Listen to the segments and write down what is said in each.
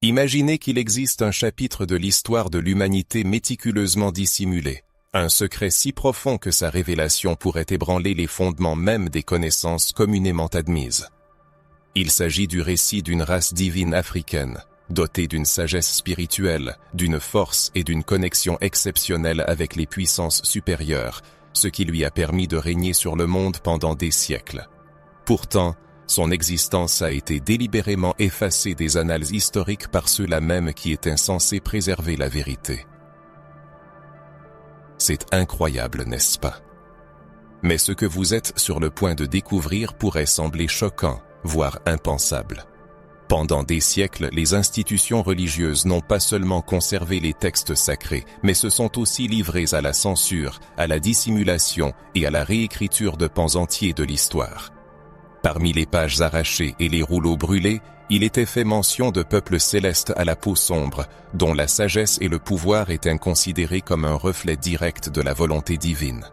Imaginez qu'il existe un chapitre de l'histoire de l'humanité méticuleusement dissimulé, un secret si profond que sa révélation pourrait ébranler les fondements même des connaissances communément admises. Il s'agit du récit d'une race divine africaine, dotée d'une sagesse spirituelle, d'une force et d'une connexion exceptionnelle avec les puissances supérieures, ce qui lui a permis de régner sur le monde pendant des siècles. Pourtant, son existence a été délibérément effacée des annales historiques par ceux-là même qui étaient censés préserver la vérité. C'est incroyable, n'est-ce pas? Mais ce que vous êtes sur le point de découvrir pourrait sembler choquant, voire impensable. Pendant des siècles, les institutions religieuses n'ont pas seulement conservé les textes sacrés, mais se sont aussi livrées à la censure, à la dissimulation et à la réécriture de pans entiers de l'histoire. Parmi les pages arrachées et les rouleaux brûlés, il était fait mention de peuples célestes à la peau sombre, dont la sagesse et le pouvoir étaient considérés comme un reflet direct de la volonté divine.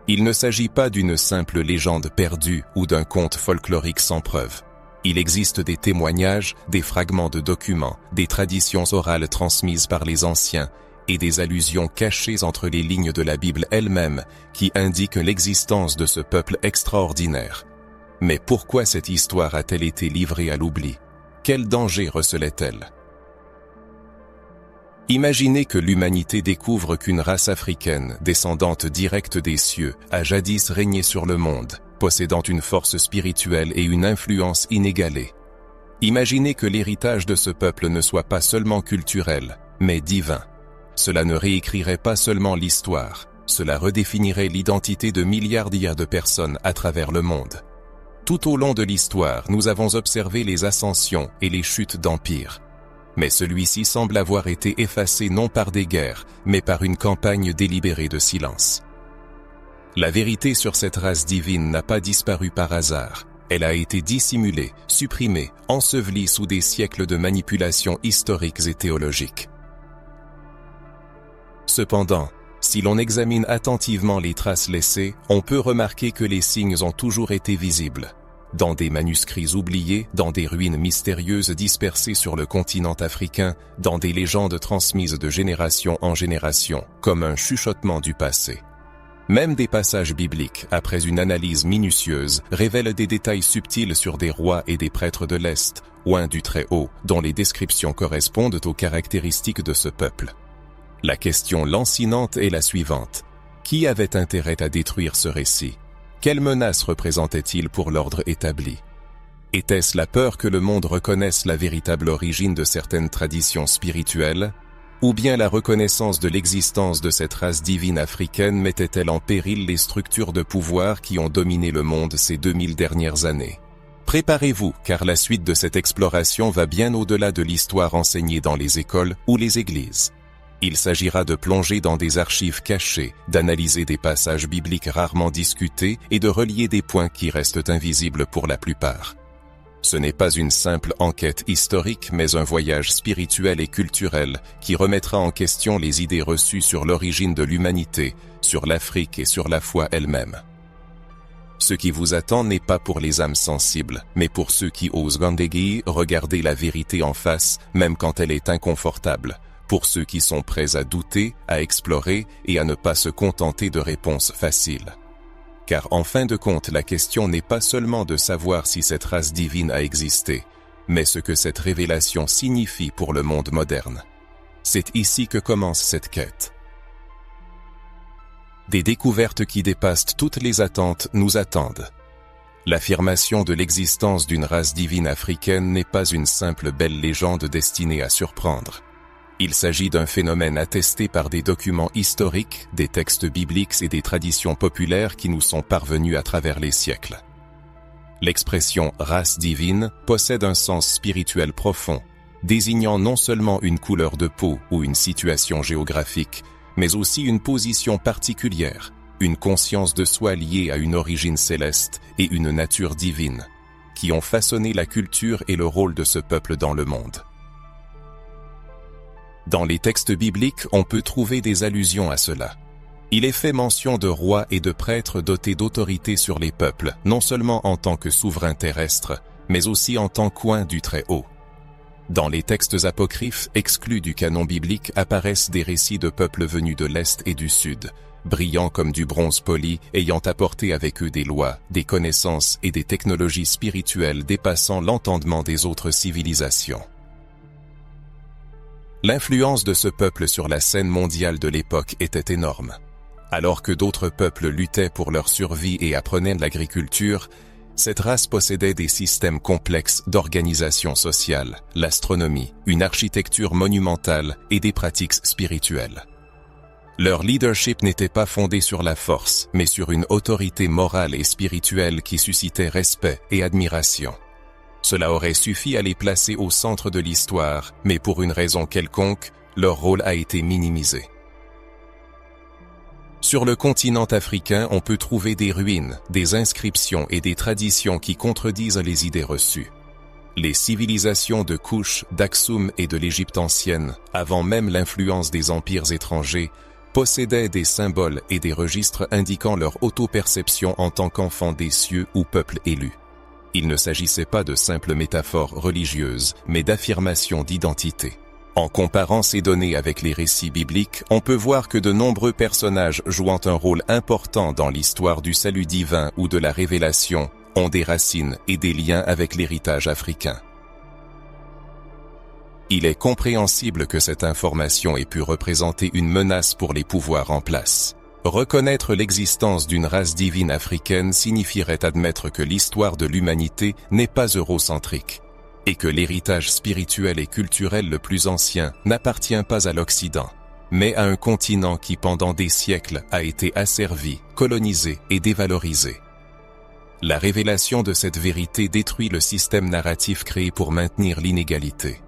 Il ne s'agit pas d'une simple légende perdue ou d'un conte folklorique sans preuve. Il existe des témoignages, des fragments de documents, des traditions orales transmises par les anciens et des allusions cachées entre les lignes de la Bible elle-même qui indiquent l'existence de ce peuple extraordinaire. Mais pourquoi cette histoire a-t-elle été livrée à l'oubli? Quel danger recelait-elle? Imaginez que l'humanité découvre qu'une race africaine, descendante directe des cieux, a jadis régné sur le monde, possédant une force spirituelle et une influence inégalée. Imaginez que l'héritage de ce peuple ne soit pas seulement culturel, mais divin. Cela ne réécrirait pas seulement l'histoire, cela redéfinirait l'identité de milliardaires de personnes à travers le monde. Tout au long de l'histoire, nous avons observé les ascensions et les chutes d'empires. Mais celui-ci semble avoir été effacé non par des guerres, mais par une campagne délibérée de silence. La vérité sur cette race divine n'a pas disparu par hasard. Elle a été dissimulée, supprimée, ensevelie sous des siècles de manipulations historiques et théologiques. Cependant, si l'on examine attentivement les traces laissées, on peut remarquer que les signes ont toujours été visibles. Dans des manuscrits oubliés, dans des ruines mystérieuses dispersées sur le continent africain, dans des légendes transmises de génération en génération, comme un chuchotement du passé. Même des passages bibliques, après une analyse minutieuse, révèlent des détails subtils sur des rois et des prêtres de l'Est, oint du Très-Haut, dont les descriptions correspondent aux caractéristiques de ce peuple. La question lancinante est la suivante. Qui avait intérêt à détruire ce récit? Quelle menace représentait-il pour l'ordre établi? Était-ce la peur que le monde reconnaisse la véritable origine de certaines traditions spirituelles? Ou bien la reconnaissance de l'existence de cette race divine africaine mettait-elle en péril les structures de pouvoir qui ont dominé le monde ces 2000 dernières années? Préparez-vous, car la suite de cette exploration va bien au-delà de l'histoire enseignée dans les écoles ou les églises. Il s'agira de plonger dans des archives cachées, d'analyser des passages bibliques rarement discutés et de relier des points qui restent invisibles pour la plupart. Ce n'est pas une simple enquête historique, mais un voyage spirituel et culturel qui remettra en question les idées reçues sur l'origine de l'humanité, sur l'Afrique et sur la foi elle-même. Ce qui vous attend n'est pas pour les âmes sensibles, mais pour ceux qui osent regarder la vérité en face, même quand elle est inconfortable, pour ceux qui sont prêts à douter, à explorer et à ne pas se contenter de réponses faciles. Car en fin de compte, la question n'est pas seulement de savoir si cette race divine a existé, mais ce que cette révélation signifie pour le monde moderne. C'est ici que commence cette quête. Des découvertes qui dépassent toutes les attentes nous attendent. L'affirmation de l'existence d'une race divine africaine n'est pas une simple belle légende destinée à surprendre. Il s'agit d'un phénomène attesté par des documents historiques, des textes bibliques et des traditions populaires qui nous sont parvenus à travers les siècles. L'expression « race divine » possède un sens spirituel profond, désignant non seulement une couleur de peau ou une situation géographique, mais aussi une position particulière, une conscience de soi liée à une origine céleste et une nature divine, qui ont façonné la culture et le rôle de ce peuple dans le monde. Dans les textes bibliques, on peut trouver des allusions à cela. Il est fait mention de rois et de prêtres dotés d'autorité sur les peuples, non seulement en tant que souverains terrestres, mais aussi en tant qu'oints du Très-Haut. Dans les textes apocryphes exclus du canon biblique apparaissent des récits de peuples venus de l'Est et du Sud, brillants comme du bronze poli, ayant apporté avec eux des lois, des connaissances et des technologies spirituelles dépassant l'entendement des autres civilisations. L'influence de ce peuple sur la scène mondiale de l'époque était énorme. Alors que d'autres peuples luttaient pour leur survie et apprenaient l'agriculture, cette race possédait des systèmes complexes d'organisation sociale, l'astronomie, une architecture monumentale et des pratiques spirituelles. Leur leadership n'était pas fondé sur la force, mais sur une autorité morale et spirituelle qui suscitait respect et admiration. Cela aurait suffi à les placer au centre de l'histoire, mais pour une raison quelconque, leur rôle a été minimisé. Sur le continent africain, on peut trouver des ruines, des inscriptions et des traditions qui contredisent les idées reçues. Les civilisations de Kush, d'Aksum et de l'Égypte ancienne, avant même l'influence des empires étrangers, possédaient des symboles et des registres indiquant leur auto-perception en tant qu'enfants des cieux ou peuple élu. Il ne s'agissait pas de simples métaphores religieuses, mais d'affirmations d'identité. En comparant ces données avec les récits bibliques, on peut voir que de nombreux personnages jouant un rôle important dans l'histoire du salut divin ou de la révélation ont des racines et des liens avec l'héritage africain. Il est compréhensible que cette information ait pu représenter une menace pour les pouvoirs en place. Reconnaître l'existence d'une race divine africaine signifierait admettre que l'histoire de l'humanité n'est pas eurocentrique, et que l'héritage spirituel et culturel le plus ancien n'appartient pas à l'Occident, mais à un continent qui pendant des siècles a été asservi, colonisé et dévalorisé. La révélation de cette vérité détruit le système narratif créé pour maintenir l'inégalité.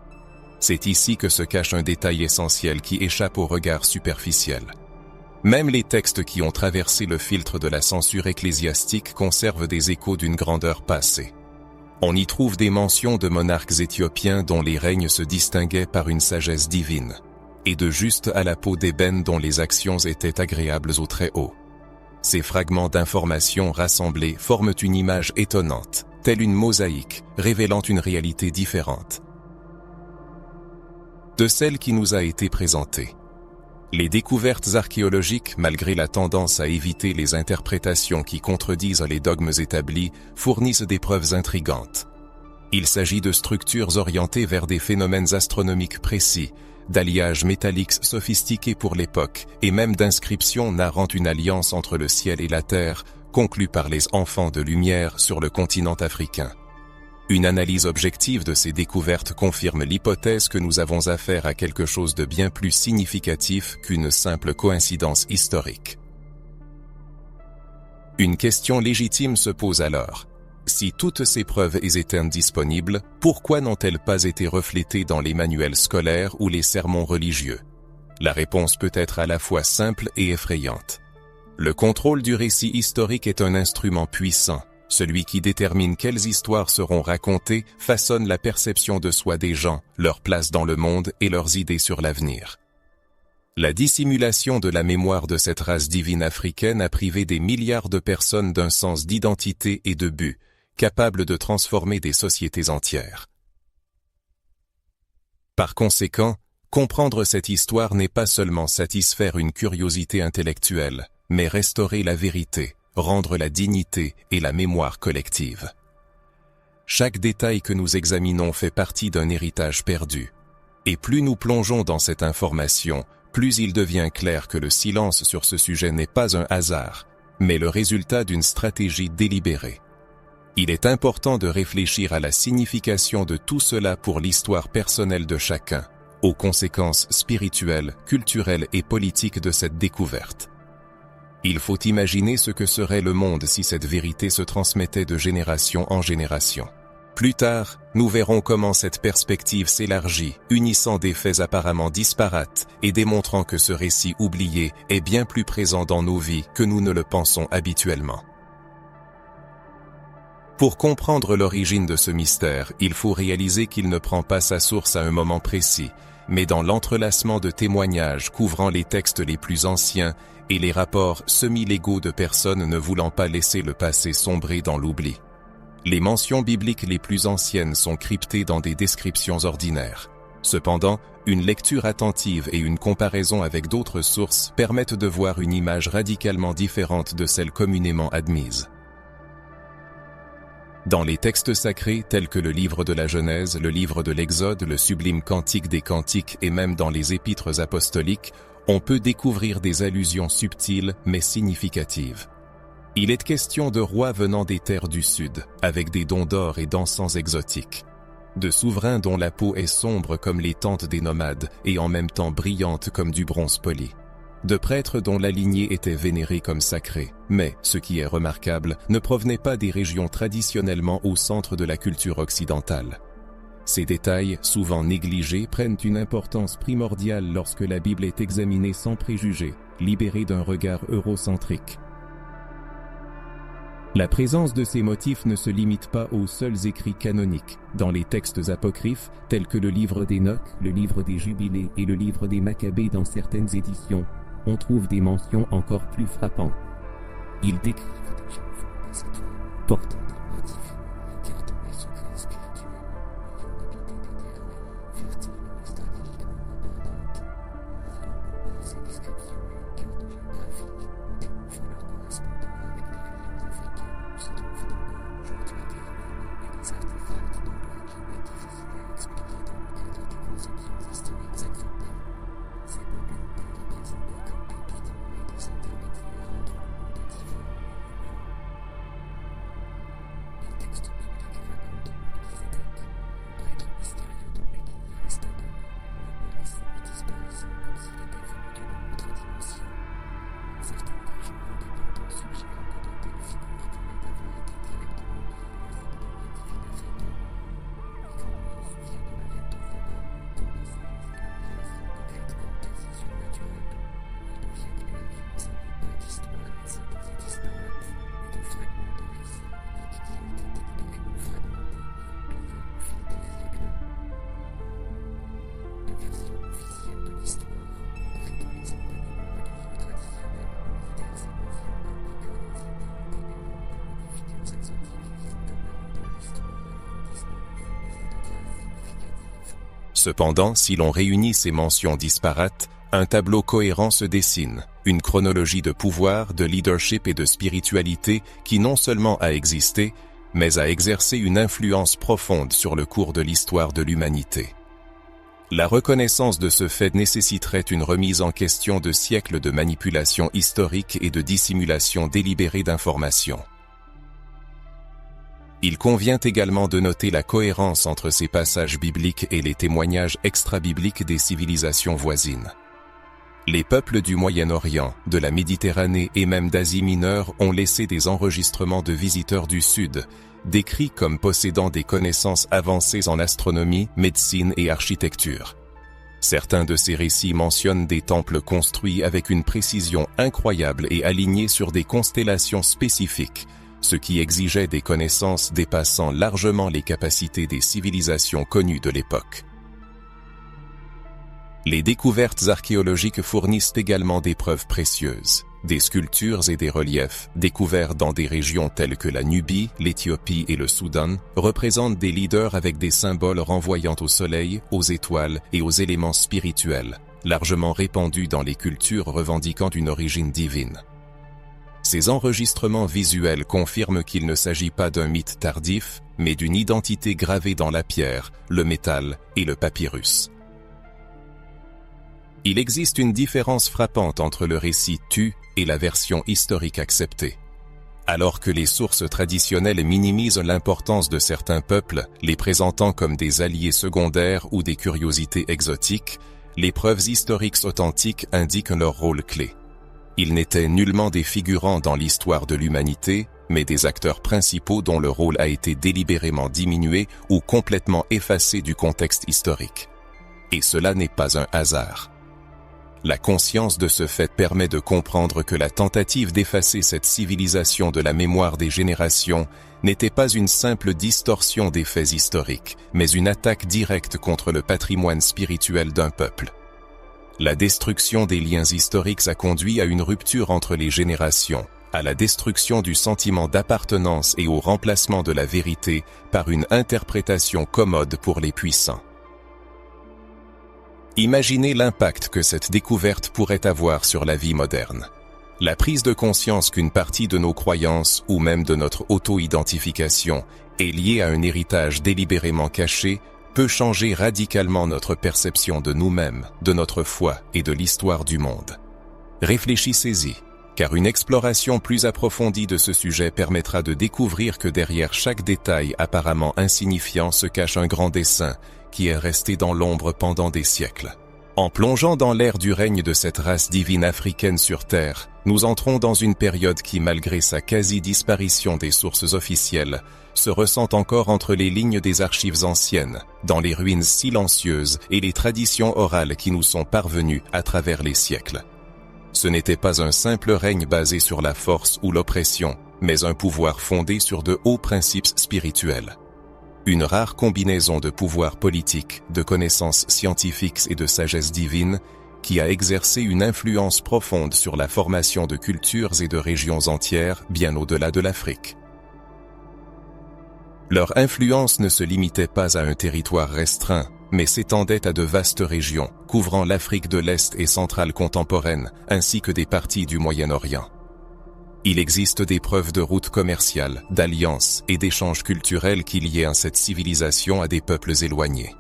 C'est ici que se cache un détail essentiel qui échappe au regard superficiel. Même les textes qui ont traversé le filtre de la censure ecclésiastique conservent des échos d'une grandeur passée. On y trouve des mentions de monarques éthiopiens dont les règnes se distinguaient par une sagesse divine, et de justes à la peau d'ébène dont les actions étaient agréables au Très-Haut. Ces fragments d'informations rassemblés forment une image étonnante, telle une mosaïque, révélant une réalité différente de celle qui nous a été présentée. Les découvertes archéologiques, malgré la tendance à éviter les interprétations qui contredisent les dogmes établis, fournissent des preuves intrigantes. Il s'agit de structures orientées vers des phénomènes astronomiques précis, d'alliages métalliques sophistiqués pour l'époque, et même d'inscriptions narrant une alliance entre le ciel et la terre, conclue par les enfants de lumière sur le continent africain. Une analyse objective de ces découvertes confirme l'hypothèse que nous avons affaire à quelque chose de bien plus significatif qu'une simple coïncidence historique. Une question légitime se pose alors. Si toutes ces preuves étaient disponibles, pourquoi n'ont-elles pas été reflétées dans les manuels scolaires ou les sermons religieux? La réponse peut être à la fois simple et effrayante. Le contrôle du récit historique est un instrument puissant. Celui qui détermine quelles histoires seront racontées façonne la perception de soi des gens, leur place dans le monde et leurs idées sur l'avenir. La dissimulation de la mémoire de cette race divine africaine a privé des milliards de personnes d'un sens d'identité et de but, capable de transformer des sociétés entières. Par conséquent, comprendre cette histoire n'est pas seulement satisfaire une curiosité intellectuelle, mais restaurer la vérité, rendre la dignité et la mémoire collective. Chaque détail que nous examinons fait partie d'un héritage perdu. Et plus nous plongeons dans cette information, plus il devient clair que le silence sur ce sujet n'est pas un hasard, mais le résultat d'une stratégie délibérée. Il est important de réfléchir à la signification de tout cela pour l'histoire personnelle de chacun, aux conséquences spirituelles, culturelles et politiques de cette découverte. Il faut imaginer ce que serait le monde si cette vérité se transmettait de génération en génération. Plus tard, nous verrons comment cette perspective s'élargit, unissant des faits apparemment disparates et démontrant que ce récit oublié est bien plus présent dans nos vies que nous ne le pensons habituellement. Pour comprendre l'origine de ce mystère, il faut réaliser qu'il ne prend pas sa source à un moment précis, mais dans l'entrelacement de témoignages couvrant les textes les plus anciens et les rapports semi-légaux de personnes ne voulant pas laisser le passé sombrer dans l'oubli. Les mentions bibliques les plus anciennes sont cryptées dans des descriptions ordinaires. Cependant, une lecture attentive et une comparaison avec d'autres sources permettent de voir une image radicalement différente de celle communément admise. Dans les textes sacrés tels que le livre de la Genèse, le livre de l'Exode, le sublime Cantique des Cantiques et même dans les épîtres apostoliques, on peut découvrir des allusions subtiles mais significatives. Il est question de rois venant des terres du sud, avec des dons d'or et d'encens exotiques. De souverains dont la peau est sombre comme les tentes des nomades et en même temps brillante comme du bronze poli. De prêtres dont la lignée était vénérée comme sacrée, mais, ce qui est remarquable, ne provenaient pas des régions traditionnellement au centre de la culture occidentale. Ces détails, souvent négligés, prennent une importance primordiale lorsque la Bible est examinée sans préjugés, libérée d'un regard eurocentrique. La présence de ces motifs ne se limite pas aux seuls écrits canoniques. Dans les textes apocryphes, tels que le livre d'Hénoch, le livre des Jubilés et le livre des Maccabées dans certaines éditions, on trouve des mentions encore plus frappantes. Ils décrivent des gens portant des motifs qui ont tombé sous crise spirituelle, ayant habité des terres fertiles et stratégiquement abondantes. Ces descriptions et cartographiques font leur correspondant avec les régions africaines où se trouvent encore aujourd'hui des ruines et des artefacts dont l'origine est difficile à expliquer dans le cadre des conceptions historiques acceptées. Ces peuples étaient représentés comme des bidons et des intermédiaires entre le monde divin et humain. Les textes bibliques racontent Melchisédek, prêtre mystérieux dont l'aiguille reste un homme, apparaissant et disparaissant comme s'il était venu d'une autre dimension. Certaines régions vont cependant suggérer que de telles figures pourraient avoir été directement liées aux épidémies divines africaines. Les grands mythes viennent de la reine de Vaba, dont les séries écrivent peut-être fantaisies surnaturelles. Ils deviennent les influencés pas d'histoires récitées et disparates, mais de fragments de récits uniques qui ont été délibérément fragmentés et oubliés au fil des siècles. La version officielle de l'histoire, traitant les enseignements religieux traditionnels, diverses allusions à Bacal et Zébel, des légendes ou des figures exotiques qui ont apparu dans l'histoire et ont disparu sous des pseudo-traces significatives. Cependant, si l'on réunit ces mentions disparates, un tableau cohérent se dessine, une chronologie de pouvoir, de leadership et de spiritualité qui non seulement a existé, mais a exercé une influence profonde sur le cours de l'histoire de l'humanité. La reconnaissance de ce fait nécessiterait une remise en question de siècles de manipulation historique et de dissimulation délibérée d'informations. Il convient également de noter la cohérence entre ces passages bibliques et les témoignages extra-bibliques des civilisations voisines. Les peuples du Moyen-Orient, de la Méditerranée et même d'Asie mineure ont laissé des enregistrements de visiteurs du Sud, décrits comme possédant des connaissances avancées en astronomie, médecine et architecture. Certains de ces récits mentionnent des temples construits avec une précision incroyable et alignés sur des constellations spécifiques, ce qui exigeait des connaissances dépassant largement les capacités des civilisations connues de l'époque. Les découvertes archéologiques fournissent également des preuves précieuses. Des sculptures et des reliefs, découverts dans des régions telles que la Nubie, l'Éthiopie et le Soudan, représentent des leaders avec des symboles renvoyant au soleil, aux étoiles et aux éléments spirituels, largement répandus dans les cultures revendiquant une origine divine. Ces enregistrements visuels confirment qu'il ne s'agit pas d'un mythe tardif, mais d'une identité gravée dans la pierre, le métal et le papyrus. Il existe une différence frappante entre le récit tu et la version historique acceptée. Alors que les sources traditionnelles minimisent l'importance de certains peuples, les présentant comme des alliés secondaires ou des curiosités exotiques, les preuves historiques authentiques indiquent leur rôle clé. Ils n'étaient nullement des figurants dans l'histoire de l'humanité, mais des acteurs principaux dont le rôle a été délibérément diminué ou complètement effacé du contexte historique. Et cela n'est pas un hasard. La conscience de ce fait permet de comprendre que la tentative d'effacer cette civilisation de la mémoire des générations n'était pas une simple distorsion des faits historiques, mais une attaque directe contre le patrimoine spirituel d'un peuple. La destruction des liens historiques a conduit à une rupture entre les générations, à la destruction du sentiment d'appartenance et au remplacement de la vérité par une interprétation commode pour les puissants. Imaginez l'impact que cette découverte pourrait avoir sur la vie moderne. La prise de conscience qu'une partie de nos croyances ou même de notre auto-identification est liée à un héritage délibérément caché peut changer radicalement notre perception de nous-mêmes, de notre foi et de l'histoire du monde. Réfléchissez-y, car une exploration plus approfondie de ce sujet permettra de découvrir que derrière chaque détail apparemment insignifiant se cache un grand dessein qui est resté dans l'ombre pendant des siècles. En plongeant dans l'ère du règne de cette race divine africaine sur Terre, nous entrons dans une période qui, malgré sa quasi-disparition des sources officielles, se ressent encore entre les lignes des archives anciennes, dans les ruines silencieuses et les traditions orales qui nous sont parvenues à travers les siècles. Ce n'était pas un simple règne basé sur la force ou l'oppression, mais un pouvoir fondé sur de hauts principes spirituels. Une rare combinaison de pouvoir politique, de connaissances scientifiques et de sagesse divine qui a exercé une influence profonde sur la formation de cultures et de régions entières bien au-delà de l'Afrique. Leur influence ne se limitait pas à un territoire restreint, mais s'étendait à de vastes régions, couvrant l'Afrique de l'Est et centrale contemporaine, ainsi que des parties du Moyen-Orient. Il existe des preuves de routes commerciales, d'alliances et d'échanges culturels qui liaient cette civilisation à des peuples éloignés.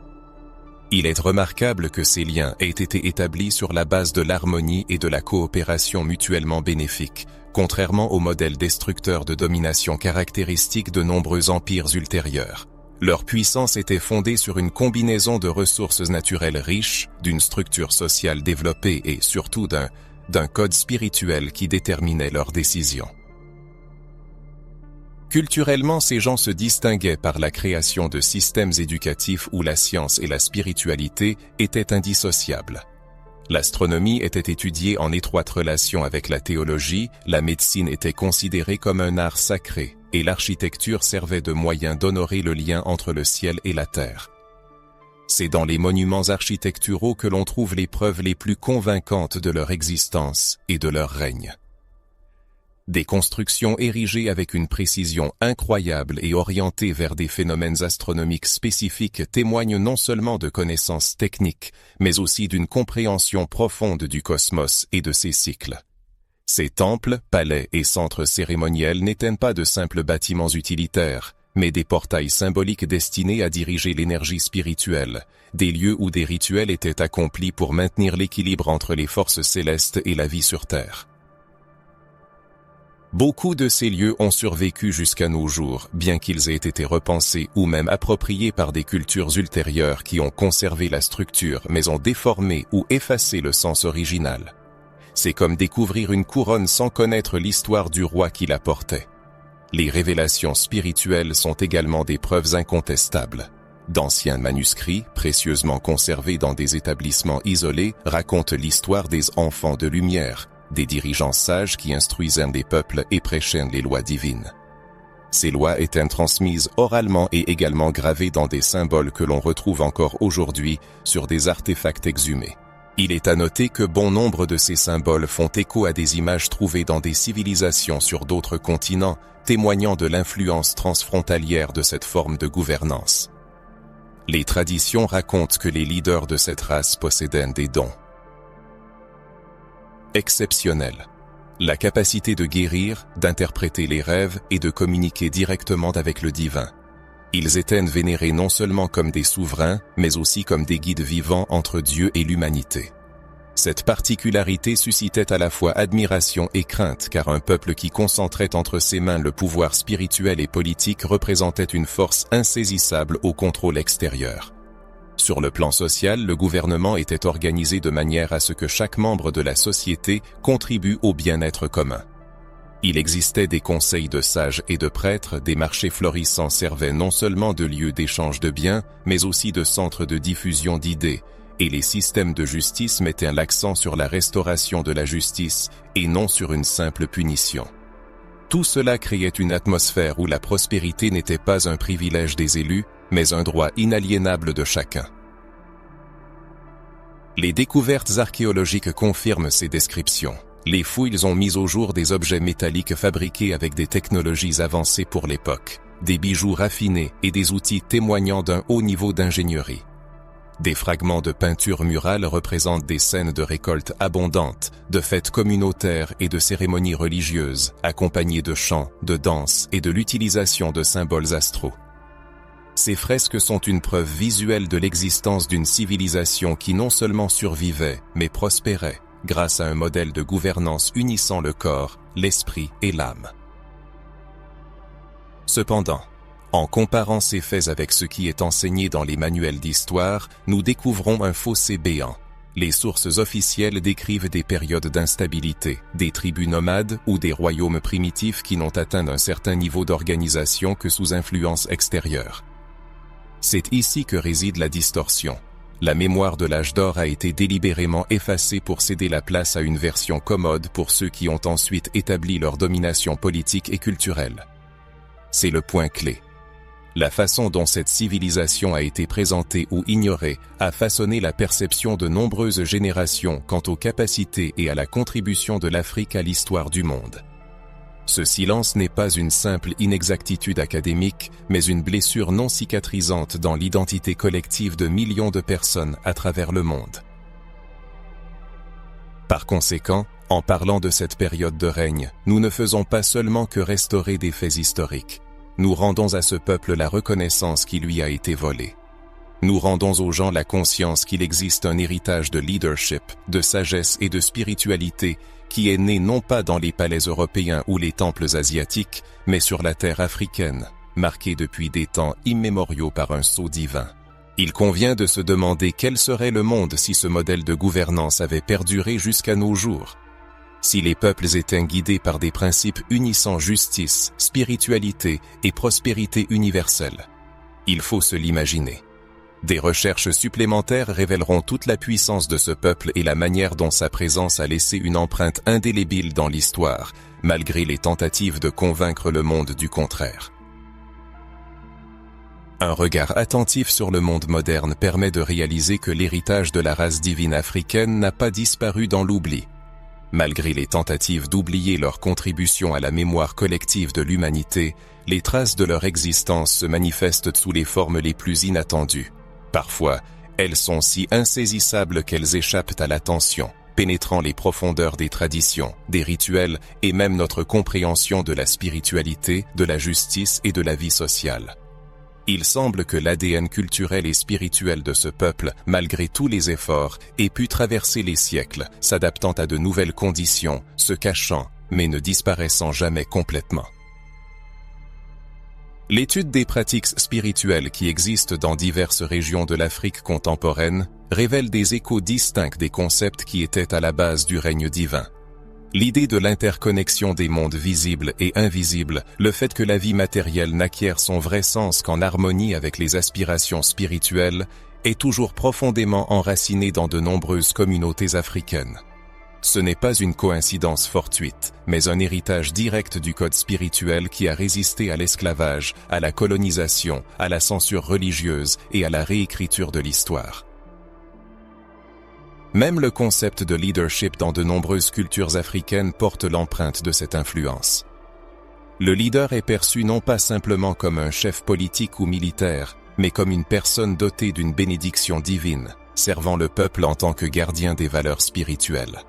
Il est remarquable que ces liens aient été établis sur la base de l'harmonie et de la coopération mutuellement bénéfiques, contrairement au modèle destructeur de domination caractéristique de nombreux empires ultérieurs. Leur puissance était fondée sur une combinaison de ressources naturelles riches, d'une structure sociale développée et surtout d'un code spirituel qui déterminait leurs décisions. Culturellement, ces gens se distinguaient par la création de systèmes éducatifs où la science et la spiritualité étaient indissociables. L'astronomie était étudiée en étroite relation avec la théologie, la médecine était considérée comme un art sacré, et l'architecture servait de moyen d'honorer le lien entre le ciel et la terre. C'est dans les monuments architecturaux que l'on trouve les preuves les plus convaincantes de leur existence et de leur règne. Des constructions érigées avec une précision incroyable et orientées vers des phénomènes astronomiques spécifiques témoignent non seulement de connaissances techniques, mais aussi d'une compréhension profonde du cosmos et de ses cycles. Ces temples, palais et centres cérémoniels n'étaient pas de simples bâtiments utilitaires, mais des portails symboliques destinés à diriger l'énergie spirituelle, des lieux où des rituels étaient accomplis pour maintenir l'équilibre entre les forces célestes et la vie sur Terre. Beaucoup de ces lieux ont survécu jusqu'à nos jours, bien qu'ils aient été repensés ou même appropriés par des cultures ultérieures qui ont conservé la structure mais ont déformé ou effacé le sens original. C'est comme découvrir une couronne sans connaître l'histoire du roi qui la portait. Les révélations spirituelles sont également des preuves incontestables. D'anciens manuscrits, précieusement conservés dans des établissements isolés, racontent l'histoire des enfants de lumière, des dirigeants sages qui instruisaient des peuples et prêchaient les lois divines. Ces lois étaient transmises oralement et également gravées dans des symboles que l'on retrouve encore aujourd'hui sur des artefacts exhumés. Il est à noter que bon nombre de ces symboles font écho à des images trouvées dans des civilisations sur d'autres continents, témoignant de l'influence transfrontalière de cette forme de gouvernance. Les traditions racontent que les leaders de cette race possédaient des dons exceptionnels. La capacité de guérir, d'interpréter les rêves et de communiquer directement avec le divin. Ils étaient vénérés non seulement comme des souverains, mais aussi comme des guides vivants entre Dieu et l'humanité. Cette particularité suscitait à la fois admiration et crainte, car un peuple qui concentrait entre ses mains le pouvoir spirituel et politique représentait une force insaisissable au contrôle extérieur. Sur le plan social, le gouvernement était organisé de manière à ce que chaque membre de la société contribue au bien-être commun. Il existait des conseils de sages et de prêtres, des marchés florissants servaient non seulement de lieux d'échange de biens, mais aussi de centres de diffusion d'idées, et les systèmes de justice mettaient l'accent sur la restauration de la justice et non sur une simple punition. Tout cela créait une atmosphère où la prospérité n'était pas un privilège des élus, mais un droit inaliénable de chacun. Les découvertes archéologiques confirment ces descriptions. Les fouilles ont mis au jour des objets métalliques fabriqués avec des technologies avancées pour l'époque, des bijoux raffinés et des outils témoignant d'un haut niveau d'ingénierie. Des fragments de peinture murale représentent des scènes de récoltes abondantes, de fêtes communautaires et de cérémonies religieuses, accompagnées de chants, de danses et de l'utilisation de symboles astraux. Ces fresques sont une preuve visuelle de l'existence d'une civilisation qui non seulement survivait, mais prospérait, grâce à un modèle de gouvernance unissant le corps, l'esprit et l'âme. Cependant, en comparant ces faits avec ce qui est enseigné dans les manuels d'histoire, nous découvrons un fossé béant. Les sources officielles décrivent des périodes d'instabilité, des tribus nomades ou des royaumes primitifs qui n'ont atteint un certain niveau d'organisation que sous influence extérieure. C'est ici que réside la distorsion. La mémoire de l'âge d'or a été délibérément effacée pour céder la place à une version commode pour ceux qui ont ensuite établi leur domination politique et culturelle. C'est le point clé. La façon dont cette civilisation a été présentée ou ignorée a façonné la perception de nombreuses générations quant aux capacités et à la contribution de l'Afrique à l'histoire du monde. Ce silence n'est pas une simple inexactitude académique, mais une blessure non cicatrisante dans l'identité collective de millions de personnes à travers le monde. Par conséquent, en parlant de cette période de règne, nous ne faisons pas seulement que restaurer des faits historiques. Nous rendons à ce peuple la reconnaissance qui lui a été volée. Nous rendons aux gens la conscience qu'il existe un héritage de leadership, de sagesse et de spiritualité qui est né non pas dans les palais européens ou les temples asiatiques, mais sur la terre africaine, marquée depuis des temps immémoriaux par un sceau divin. Il convient de se demander quel serait le monde si ce modèle de gouvernance avait perduré jusqu'à nos jours. Si les peuples étaient guidés par des principes unissant justice, spiritualité et prospérité universelle. Il faut se l'imaginer. Des recherches supplémentaires révéleront toute la puissance de ce peuple et la manière dont sa présence a laissé une empreinte indélébile dans l'histoire, malgré les tentatives de convaincre le monde du contraire. Un regard attentif sur le monde moderne permet de réaliser que l'héritage de la race divine africaine n'a pas disparu dans l'oubli. Malgré les tentatives d'oublier leur contribution à la mémoire collective de l'humanité, les traces de leur existence se manifestent sous les formes les plus inattendues. Parfois, elles sont si insaisissables qu'elles échappent à l'attention, pénétrant les profondeurs des traditions, des rituels et même notre compréhension de la spiritualité, de la justice et de la vie sociale. Il semble que l'ADN culturel et spirituel de ce peuple, malgré tous les efforts, ait pu traverser les siècles, s'adaptant à de nouvelles conditions, se cachant, mais ne disparaissant jamais complètement. L'étude des pratiques spirituelles qui existent dans diverses régions de l'Afrique contemporaine révèle des échos distincts des concepts qui étaient à la base du règne divin. L'idée de l'interconnexion des mondes visibles et invisibles, le fait que la vie matérielle n'acquiert son vrai sens qu'en harmonie avec les aspirations spirituelles, est toujours profondément enraciné dans de nombreuses communautés africaines. Ce n'est pas une coïncidence fortuite, mais un héritage direct du code spirituel qui a résisté à l'esclavage, à la colonisation, à la censure religieuse et à la réécriture de l'histoire. Même le concept de leadership dans de nombreuses cultures africaines porte l'empreinte de cette influence. Le leader est perçu non pas simplement comme un chef politique ou militaire, mais comme une personne dotée d'une bénédiction divine, servant le peuple en tant que gardien des valeurs spirituelles.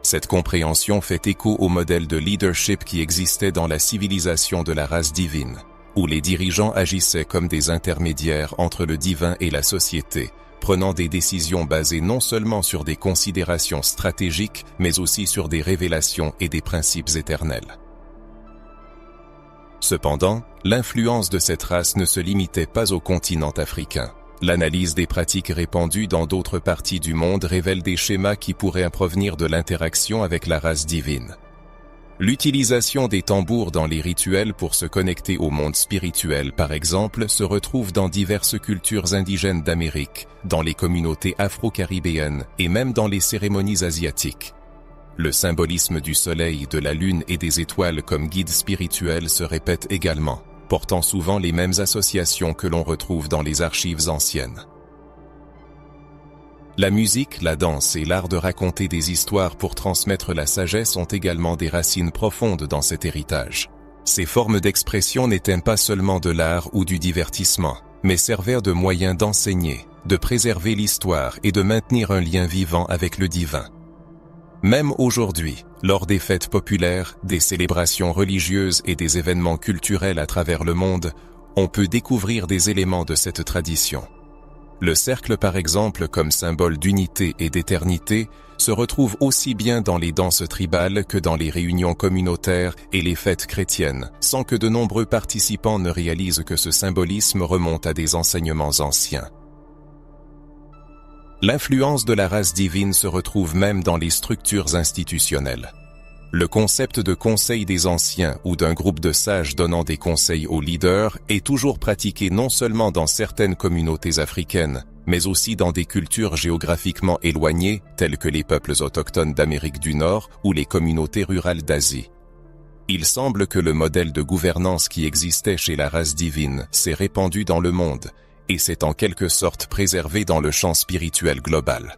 Cette compréhension fait écho au modèle de leadership qui existait dans la civilisation de la race divine, où les dirigeants agissaient comme des intermédiaires entre le divin et la société, prenant des décisions basées non seulement sur des considérations stratégiques, mais aussi sur des révélations et des principes éternels. Cependant, l'influence de cette race ne se limitait pas au continent africain. L'analyse des pratiques répandues dans d'autres parties du monde révèle des schémas qui pourraient provenir de l'interaction avec la race divine. L'utilisation des tambours dans les rituels pour se connecter au monde spirituel, par exemple, se retrouve dans diverses cultures indigènes d'Amérique, dans les communautés afro-caribéennes et même dans les cérémonies asiatiques. Le symbolisme du soleil, de la lune et des étoiles comme guide spirituel se répète également, portant souvent les mêmes associations que l'on retrouve dans les archives anciennes. La musique, la danse et l'art de raconter des histoires pour transmettre la sagesse ont également des racines profondes dans cet héritage. Ces formes d'expression n'étaient pas seulement de l'art ou du divertissement, mais servirent de moyens d'enseigner, de préserver l'histoire et de maintenir un lien vivant avec le divin. Même aujourd'hui, lors des fêtes populaires, des célébrations religieuses et des événements culturels à travers le monde, on peut découvrir des éléments de cette tradition. Le cercle par exemple, comme symbole d'unité et d'éternité, se retrouve aussi bien dans les danses tribales que dans les réunions communautaires et les fêtes chrétiennes, sans que de nombreux participants ne réalisent que ce symbolisme remonte à des enseignements anciens. L'influence de la race divine se retrouve même dans les structures institutionnelles. Le concept de conseil des anciens ou d'un groupe de sages donnant des conseils aux leaders est toujours pratiqué non seulement dans certaines communautés africaines, mais aussi dans des cultures géographiquement éloignées telles que les peuples autochtones d'Amérique du Nord ou les communautés rurales d'Asie. Il semble que le modèle de gouvernance qui existait chez la race divine s'est répandu dans le monde et s'est en quelque sorte préservé dans le champ spirituel global.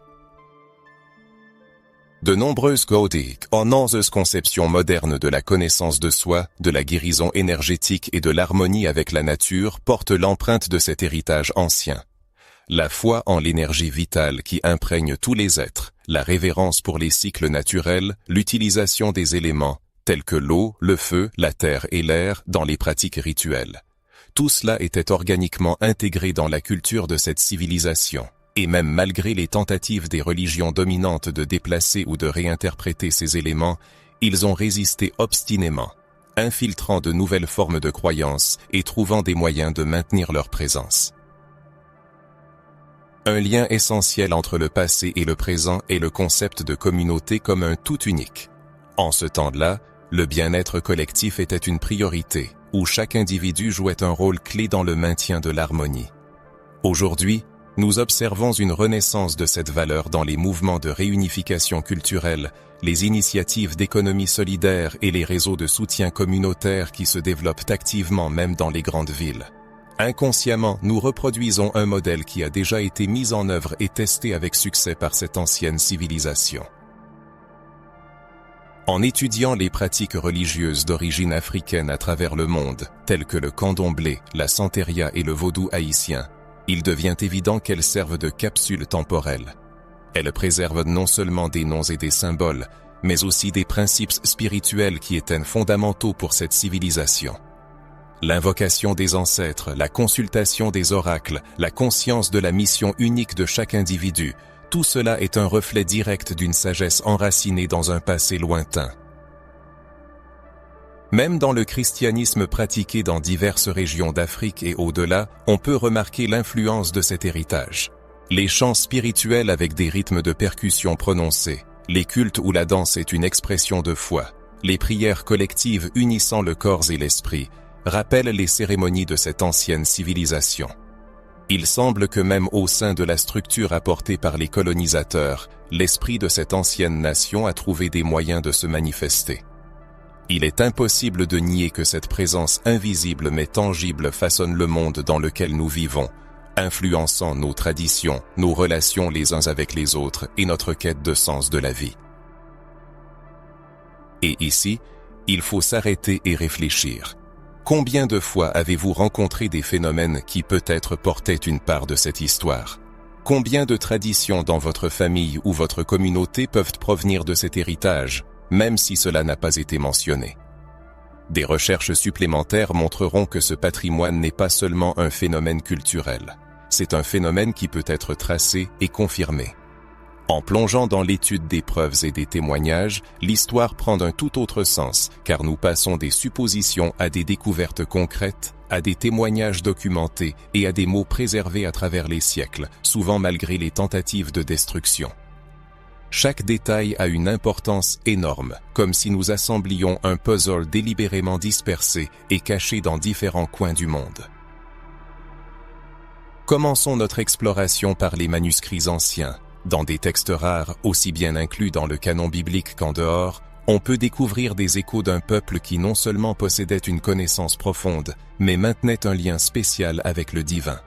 De nombreuses gothiques, en conceptions modernes de la connaissance de soi, de la guérison énergétique et de l'harmonie avec la nature portent l'empreinte de cet héritage ancien. La foi en l'énergie vitale qui imprègne tous les êtres, la révérence pour les cycles naturels, l'utilisation des éléments, tels que l'eau, le feu, la terre et l'air, dans les pratiques rituelles. Tout cela était organiquement intégré dans la culture de cette civilisation. Et même malgré les tentatives des religions dominantes de déplacer ou de réinterpréter ces éléments, ils ont résisté obstinément, infiltrant de nouvelles formes de croyances et trouvant des moyens de maintenir leur présence. Un lien essentiel entre le passé et le présent est le concept de communauté comme un tout unique. En ce temps-là, le bien-être collectif était une priorité, où chaque individu jouait un rôle clé dans le maintien de l'harmonie. Aujourd'hui, nous observons une renaissance de cette valeur dans les mouvements de réunification culturelle, les initiatives d'économie solidaire et les réseaux de soutien communautaire qui se développent activement même dans les grandes villes. Inconsciemment, nous reproduisons un modèle qui a déjà été mis en œuvre et testé avec succès par cette ancienne civilisation. En étudiant les pratiques religieuses d'origine africaine à travers le monde, telles que le candomblé, la santeria et le vaudou haïtien, il devient évident qu'elles servent de capsules temporelles. Elles préservent non seulement des noms et des symboles, mais aussi des principes spirituels qui étaient fondamentaux pour cette civilisation. L'invocation des ancêtres, la consultation des oracles, la conscience de la mission unique de chaque individu, tout cela est un reflet direct d'une sagesse enracinée dans un passé lointain. Même dans le christianisme pratiqué dans diverses régions d'Afrique et au-delà, on peut remarquer l'influence de cet héritage. Les chants spirituels avec des rythmes de percussion prononcés, les cultes où la danse est une expression de foi, les prières collectives unissant le corps et l'esprit, rappellent les cérémonies de cette ancienne civilisation. Il semble que même au sein de la structure apportée par les colonisateurs, l'esprit de cette ancienne nation a trouvé des moyens de se manifester. Il est impossible de nier que cette présence invisible mais tangible façonne le monde dans lequel nous vivons, influençant nos traditions, nos relations les uns avec les autres et notre quête de sens de la vie. Et ici, il faut s'arrêter et réfléchir. Combien de fois avez-vous rencontré des phénomènes qui peut-être portaient une part de cette histoire? Combien de traditions dans votre famille ou votre communauté peuvent provenir de cet héritage, même si cela n'a pas été mentionné? Des recherches supplémentaires montreront que ce patrimoine n'est pas seulement un phénomène culturel, c'est un phénomène qui peut être tracé et confirmé. En plongeant dans l'étude des preuves et des témoignages, l'histoire prend un tout autre sens, car nous passons des suppositions à des découvertes concrètes, à des témoignages documentés et à des mots préservés à travers les siècles, souvent malgré les tentatives de destruction. Chaque détail a une importance énorme, comme si nous assemblions un puzzle délibérément dispersé et caché dans différents coins du monde. Commençons notre exploration par les manuscrits anciens. Dans des textes rares, aussi bien inclus dans le canon biblique qu'en dehors, on peut découvrir des échos d'un peuple qui non seulement possédait une connaissance profonde, mais maintenait un lien spécial avec le divin.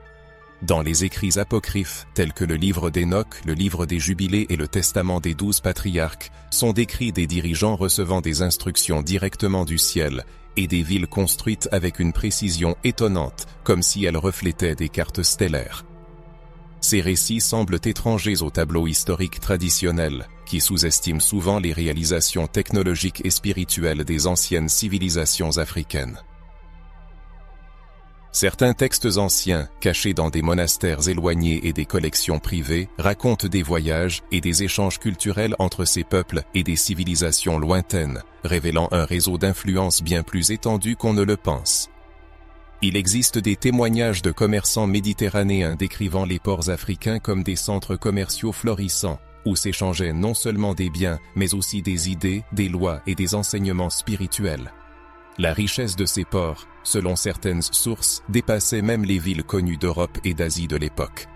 Dans les écrits apocryphes, tels que le livre d'Enoch, le livre des Jubilés et le testament des 12 patriarques, sont décrits des dirigeants recevant des instructions directement du ciel et des villes construites avec une précision étonnante, comme si elles reflétaient des cartes stellaires. Ces récits semblent étrangers au tableau historique traditionnel, qui sous-estime souvent les réalisations technologiques et spirituelles des anciennes civilisations africaines. Certains textes anciens, cachés dans des monastères éloignés et des collections privées, racontent des voyages et des échanges culturels entre ces peuples et des civilisations lointaines, révélant un réseau d'influence bien plus étendu qu'on ne le pense. Il existe des témoignages de commerçants méditerranéens décrivant les ports africains comme des centres commerciaux florissants, où s'échangeaient non seulement des biens, mais aussi des idées, des lois et des enseignements spirituels. La richesse de ces ports, selon certaines sources, dépassait même les villes connues d'Europe et d'Asie de l'époque.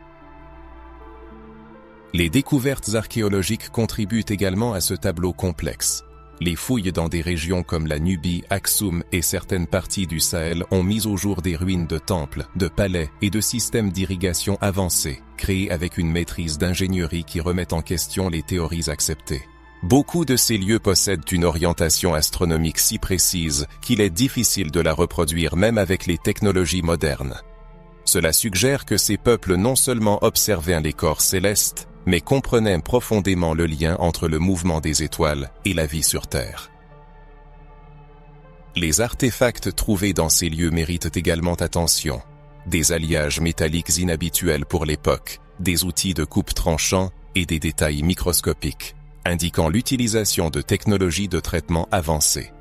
Les découvertes archéologiques contribuent également à ce tableau complexe. Les fouilles dans des régions comme la Nubie, Aksum et certaines parties du Sahel ont mis au jour des ruines de temples, de palais et de systèmes d'irrigation avancés, créés avec une maîtrise d'ingénierie qui remet en question les théories acceptées. Beaucoup de ces lieux possèdent une orientation astronomique si précise qu'il est difficile de la reproduire même avec les technologies modernes. Cela suggère que ces peuples non seulement observaient les corps célestes, mais comprenaient profondément le lien entre le mouvement des étoiles et la vie sur Terre. Les artefacts trouvés dans ces lieux méritent également attention. Des alliages métalliques inhabituels pour l'époque, des outils de coupe tranchants et des détails microscopiques, indiquant l'utilisation de technologies de traitement avancées.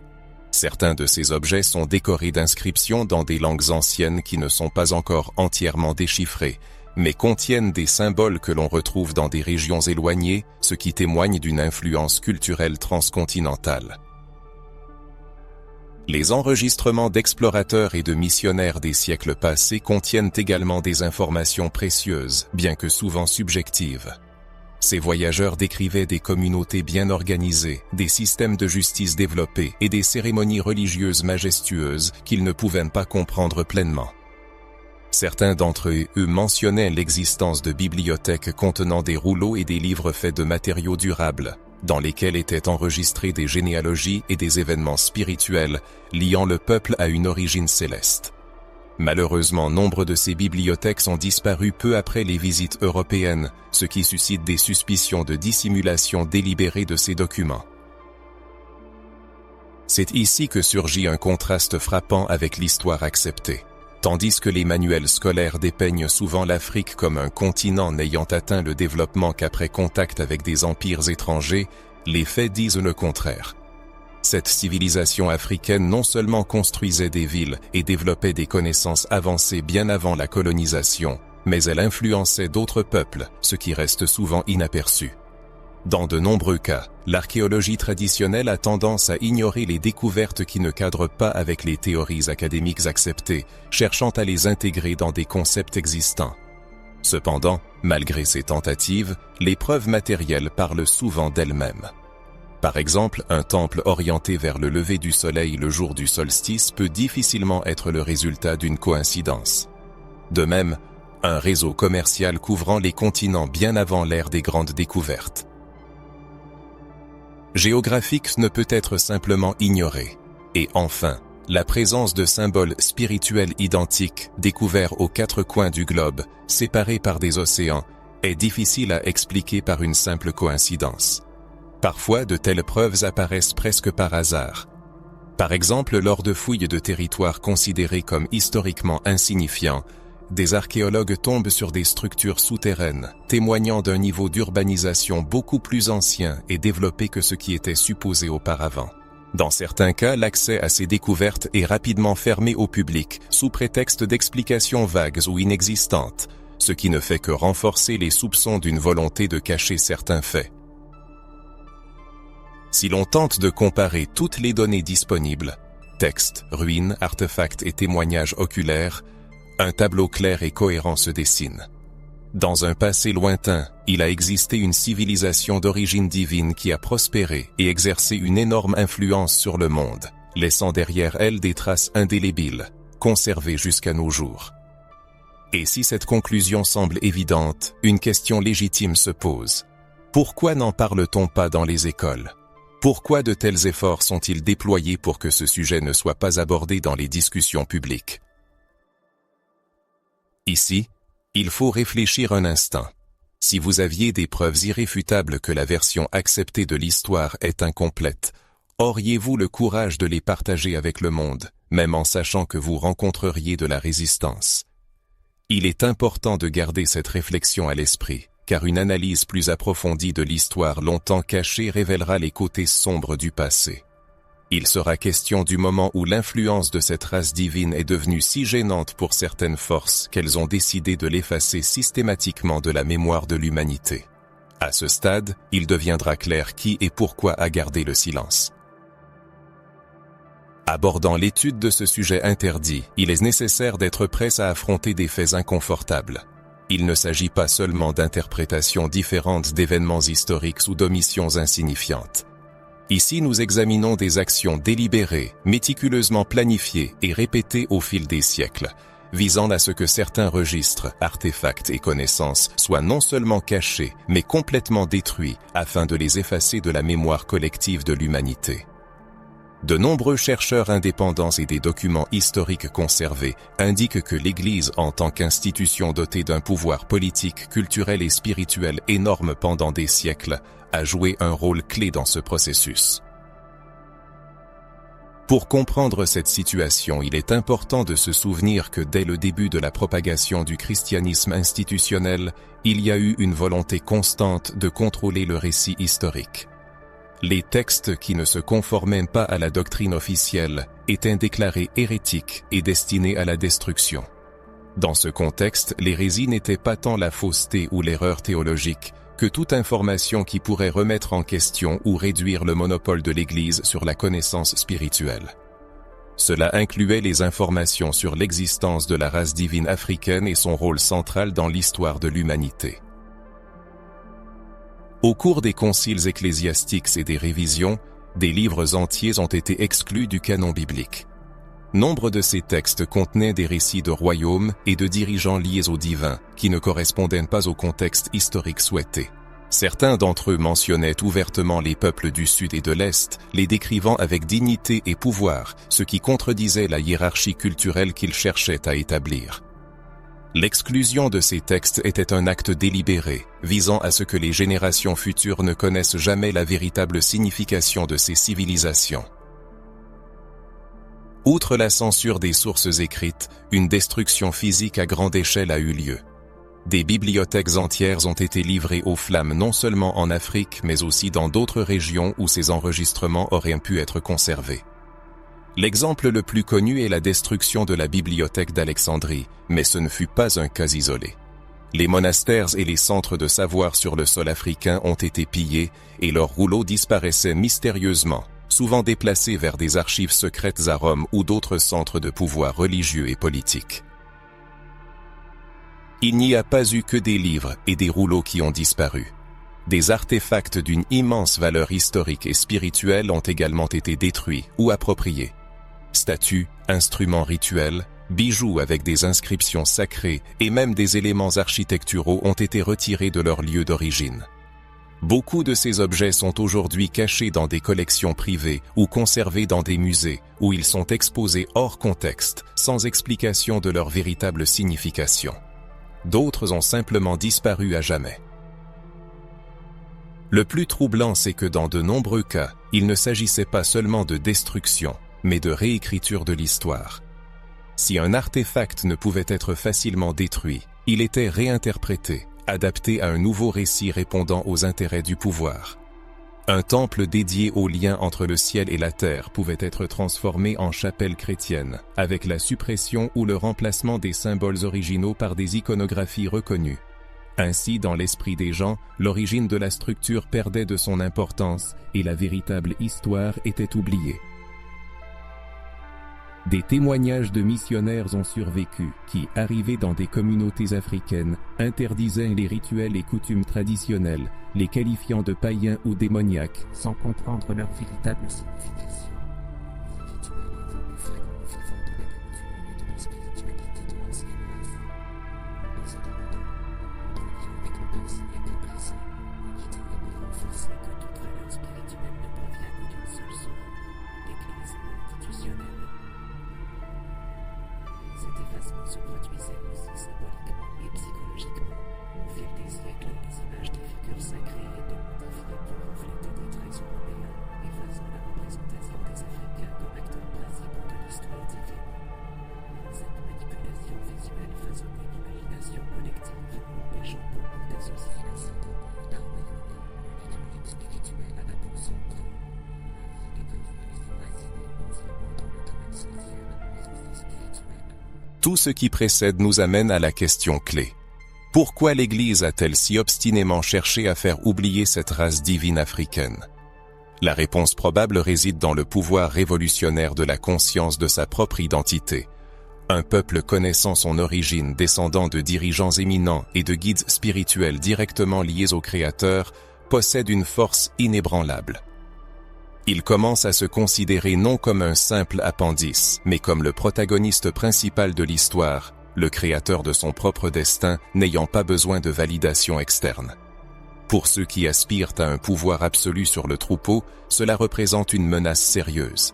Certains de ces objets sont décorés d'inscriptions dans des langues anciennes qui ne sont pas encore entièrement déchiffrées, mais contiennent des symboles que l'on retrouve dans des régions éloignées, ce qui témoigne d'une influence culturelle transcontinentale. Les enregistrements d'explorateurs et de missionnaires des siècles passés contiennent également des informations précieuses, bien que souvent subjectives. Ces voyageurs décrivaient des communautés bien organisées, des systèmes de justice développés et des cérémonies religieuses majestueuses qu'ils ne pouvaient pas comprendre pleinement. Certains d'entre eux mentionnaient l'existence de bibliothèques contenant des rouleaux et des livres faits de matériaux durables, dans lesquels étaient enregistrées des généalogies et des événements spirituels liant le peuple à une origine céleste. Malheureusement, nombre de ces bibliothèques sont disparues peu après les visites européennes, ce qui suscite des suspicions de dissimulation délibérée de ces documents. C'est ici que surgit un contraste frappant avec l'histoire acceptée. Tandis que les manuels scolaires dépeignent souvent l'Afrique comme un continent n'ayant atteint le développement qu'après contact avec des empires étrangers, les faits disent le contraire. Cette civilisation africaine non seulement construisait des villes et développait des connaissances avancées bien avant la colonisation, mais elle influençait d'autres peuples, ce qui reste souvent inaperçu. Dans de nombreux cas, l'archéologie traditionnelle a tendance à ignorer les découvertes qui ne cadrent pas avec les théories académiques acceptées, cherchant à les intégrer dans des concepts existants. Cependant, malgré ces tentatives, les preuves matérielles parlent souvent d'elles-mêmes. Par exemple, un temple orienté vers le lever du soleil le jour du solstice peut difficilement être le résultat d'une coïncidence. De même, un réseau commercial couvrant les continents bien avant l'ère des grandes découvertes géographique ne peut être simplement ignoré. Et enfin, la présence de symboles spirituels identiques découverts aux quatre coins du globe, séparés par des océans, est difficile à expliquer par une simple coïncidence. Parfois, de telles preuves apparaissent presque par hasard. Par exemple, lors de fouilles de territoires considérés comme historiquement insignifiants, des archéologues tombent sur des structures souterraines, témoignant d'un niveau d'urbanisation beaucoup plus ancien et développé que ce qui était supposé auparavant. Dans certains cas, l'accès à ces découvertes est rapidement fermé au public, sous prétexte d'explications vagues ou inexistantes, ce qui ne fait que renforcer les soupçons d'une volonté de cacher certains faits. Si l'on tente de comparer toutes les données disponibles, textes, ruines, artefacts et témoignages oculaires, un tableau clair et cohérent se dessine. Dans un passé lointain, il a existé une civilisation d'origine divine qui a prospéré et exercé une énorme influence sur le monde, laissant derrière elle des traces indélébiles, conservées jusqu'à nos jours. Et si cette conclusion semble évidente, une question légitime se pose. Pourquoi n'en parle-t-on pas dans les écoles ? Pourquoi de tels efforts sont-ils déployés pour que ce sujet ne soit pas abordé dans les discussions publiques ? Ici, il faut réfléchir un instant. Si vous aviez des preuves irréfutables que la version acceptée de l'histoire est incomplète, auriez-vous le courage de les partager avec le monde, même en sachant que vous rencontreriez de la résistance ? Il est important de garder cette réflexion à l'esprit, car une analyse plus approfondie de l'histoire longtemps cachée révélera les côtés sombres du passé. Il sera question du moment où l'influence de cette race divine est devenue si gênante pour certaines forces qu'elles ont décidé de l'effacer systématiquement de la mémoire de l'humanité. À ce stade, il deviendra clair qui et pourquoi a gardé le silence. Abordant l'étude de ce sujet interdit, il est nécessaire d'être prêt à affronter des faits inconfortables. Il ne s'agit pas seulement d'interprétations différentes d'événements historiques ou d'omissions insignifiantes. Ici, nous examinons des actions délibérées, méticuleusement planifiées et répétées au fil des siècles, visant à ce que certains registres, artefacts et connaissances soient non seulement cachés, mais complètement détruits afin de les effacer de la mémoire collective de l'humanité. De nombreux chercheurs indépendants et des documents historiques conservés indiquent que l'Église, en tant qu'institution dotée d'un pouvoir politique, culturel et spirituel énorme pendant des siècles, a joué un rôle clé dans ce processus. Pour comprendre cette situation, il est important de se souvenir que dès le début de la propagation du christianisme institutionnel, il y a eu une volonté constante de contrôler le récit historique. Les textes qui ne se conformaient pas à la doctrine officielle étaient déclarés hérétiques et destinés à la destruction. Dans ce contexte, l'hérésie n'était pas tant la fausseté ou l'erreur théologique que toute information qui pourrait remettre en question ou réduire le monopole de l'Église sur la connaissance spirituelle. Cela incluait les informations sur l'existence de la race divine africaine et son rôle central dans l'histoire de l'humanité. Au cours des conciles ecclésiastiques et des révisions, des livres entiers ont été exclus du canon biblique. Nombre de ces textes contenaient des récits de royaumes et de dirigeants liés au divin qui ne correspondaient pas au contexte historique souhaité. Certains d'entre eux mentionnaient ouvertement les peuples du Sud et de l'Est, les décrivant avec dignité et pouvoir, ce qui contredisait la hiérarchie culturelle qu'ils cherchaient à établir. L'exclusion de ces textes était un acte délibéré, visant à ce que les générations futures ne connaissent jamais la véritable signification de ces civilisations. Outre la censure des sources écrites, une destruction physique à grande échelle a eu lieu. Des bibliothèques entières ont été livrées aux flammes non seulement en Afrique, mais aussi dans d'autres régions où ces enregistrements auraient pu être conservés. L'exemple le plus connu est la destruction de la bibliothèque d'Alexandrie, mais ce ne fut pas un cas isolé. Les monastères et les centres de savoir sur le sol africain ont été pillés et leurs rouleaux disparaissaient mystérieusement, souvent déplacés vers des archives secrètes à Rome ou d'autres centres de pouvoir religieux et politique. Il n'y a pas eu que des livres et des rouleaux qui ont disparu. Des artefacts d'une immense valeur historique et spirituelle ont également été détruits ou appropriés. Statues, instruments rituels, bijoux avec des inscriptions sacrées et même des éléments architecturaux ont été retirés de leur lieu d'origine. Beaucoup de ces objets sont aujourd'hui cachés dans des collections privées ou conservés dans des musées où ils sont exposés hors contexte, sans explication de leur véritable signification. D'autres ont simplement disparu à jamais. Le plus troublant, c'est que dans de nombreux cas, il ne s'agissait pas seulement de destruction, mais de réécriture de l'histoire. Si un artefact ne pouvait être facilement détruit, il était réinterprété, adapté à un nouveau récit répondant aux intérêts du pouvoir. Un temple dédié au lien entre le ciel et la terre pouvait être transformé en chapelle chrétienne, avec la suppression ou le remplacement des symboles originaux par des iconographies reconnues. Ainsi, dans l'esprit des gens, l'origine de la structure perdait de son importance et la véritable histoire était oubliée. Des témoignages de missionnaires ont survécu qui, arrivés dans des communautés africaines, interdisaient les rituels et coutumes traditionnels, les qualifiant de païens ou démoniaques, sans comprendre leur véritable signification. penser que toute valeur spirituelle ne provient que d'une seule source, l'Église institutionnelle. Cet effacement se produisait aussi symboliquement et psychologiquement. Au fil des siècles, les images des figures sacrées étaient modifiées pour refléter des traits européens, effaçant la représentation des Africains comme acteurs principaux de l'histoire divine. Cette manipulation visuelle façonnait l'imagination collective, empêchant beaucoup d'associer l'incident d'harmonie et de l'unité spirituelle à la peau sombre. Les communistes enracinés non seulement dans le domaine social, mais aussi spirituel. Tout ce qui précède nous amène à la question clé. Pourquoi l'Église a-t-elle si obstinément cherché à faire oublier cette race divine africaine? La réponse probable réside dans le pouvoir révolutionnaire de la conscience de sa propre identité. Un peuple connaissant son origine, descendant de dirigeants éminents et de guides spirituels directement liés au Créateur, possède une force inébranlable. Il commence à se considérer non comme un simple appendice, mais comme le protagoniste principal de l'histoire, le créateur de son propre destin, n'ayant pas besoin de validation externe. Pour ceux qui aspirent à un pouvoir absolu sur le troupeau, cela représente une menace sérieuse.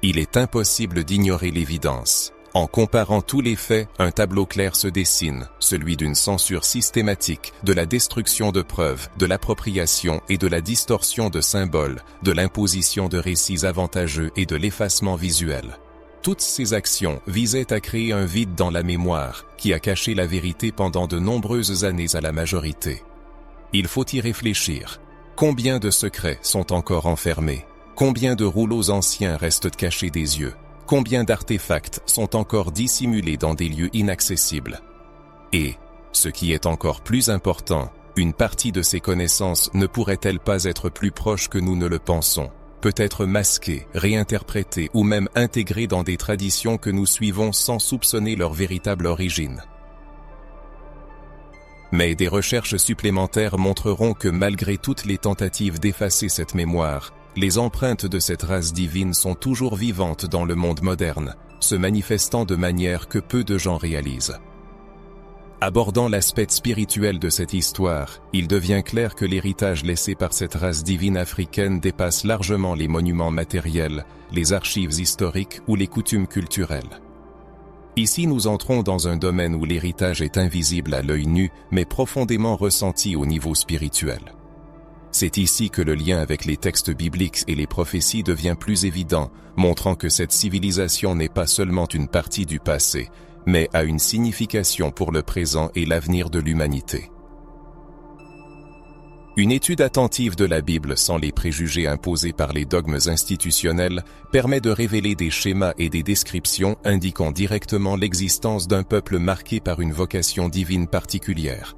Il est impossible d'ignorer l'évidence. En comparant tous les faits, un tableau clair se dessine, celui d'une censure systématique, de la destruction de preuves, de l'appropriation et de la distorsion de symboles, de l'imposition de récits avantageux et de l'effacement visuel. Toutes ces actions visaient à créer un vide dans la mémoire, qui a caché la vérité pendant de nombreuses années à la majorité. Il faut y réfléchir. Combien de secrets sont encore enfermés? Combien de rouleaux anciens restent cachés des yeux? Combien d'artefacts sont encore dissimulés dans des lieux inaccessibles? Et, ce qui est encore plus important, une partie de ces connaissances ne pourrait-elle pas être plus proche que nous ne le pensons? Peut-être masquée, réinterprétée ou même intégrée dans des traditions que nous suivons sans soupçonner leur véritable origine. Mais des recherches supplémentaires montreront que malgré toutes les tentatives d'effacer cette mémoire, les empreintes de cette race divine sont toujours vivantes dans le monde moderne, se manifestant de manière que peu de gens réalisent. Abordant l'aspect spirituel de cette histoire, il devient clair que l'héritage laissé par cette race divine africaine dépasse largement les monuments matériels, les archives historiques ou les coutumes culturelles. Ici, nous entrons dans un domaine où l'héritage est invisible à l'œil nu, mais profondément ressenti au niveau spirituel. C'est ici que le lien avec les textes bibliques et les prophéties devient plus évident, montrant que cette civilisation n'est pas seulement une partie du passé, mais a une signification pour le présent et l'avenir de l'humanité. Une étude attentive de la Bible sans les préjugés imposés par les dogmes institutionnels permet de révéler des schémas et des descriptions indiquant directement l'existence d'un peuple marqué par une vocation divine particulière.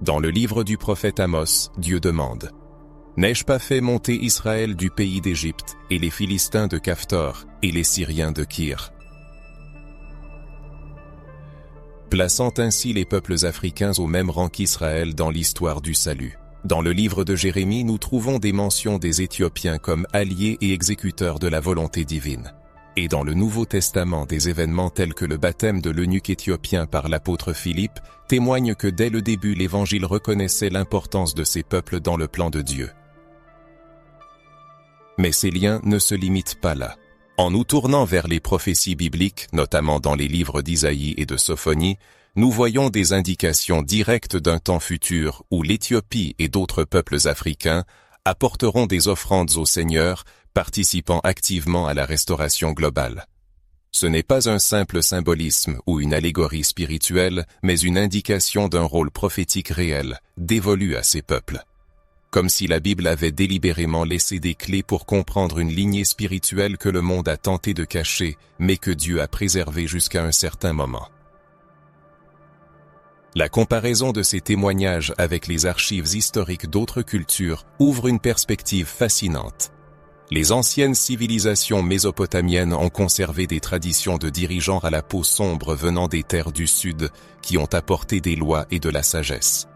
Dans le livre du prophète Amos, Dieu demande « N'ai-je pas fait monter Israël du pays d'Égypte, et les Philistins de Caphtor, et les Syriens de Kyr ?» Plaçant ainsi les peuples africains au même rang qu'Israël dans l'histoire du salut. Dans le livre de Jérémie, nous trouvons des mentions des Éthiopiens comme alliés et exécuteurs de la volonté divine. Et dans le Nouveau Testament, des événements tels que le baptême de l'eunuque éthiopien par l'apôtre Philippe témoignent que dès le début, l'Évangile reconnaissait l'importance de ces peuples dans le plan de Dieu. Mais ces liens ne se limitent pas là. En nous tournant vers les prophéties bibliques, notamment dans les livres d'Isaïe et de Sophonie, nous voyons des indications directes d'un temps futur où l'Éthiopie et d'autres peuples africains apporteront des offrandes au Seigneur, participant activement à la restauration globale. Ce n'est pas un simple symbolisme ou une allégorie spirituelle, mais une indication d'un rôle prophétique réel, dévolu à ces peuples. Comme si la Bible avait délibérément laissé des clés pour comprendre une lignée spirituelle que le monde a tenté de cacher, mais que Dieu a préservée jusqu'à un certain moment. La comparaison de ces témoignages avec les archives historiques d'autres cultures ouvre une perspective fascinante. Les anciennes civilisations mésopotamiennes ont conservé des traditions de dirigeants à la peau sombre venant des terres du Sud qui ont apporté des lois et de la sagesse.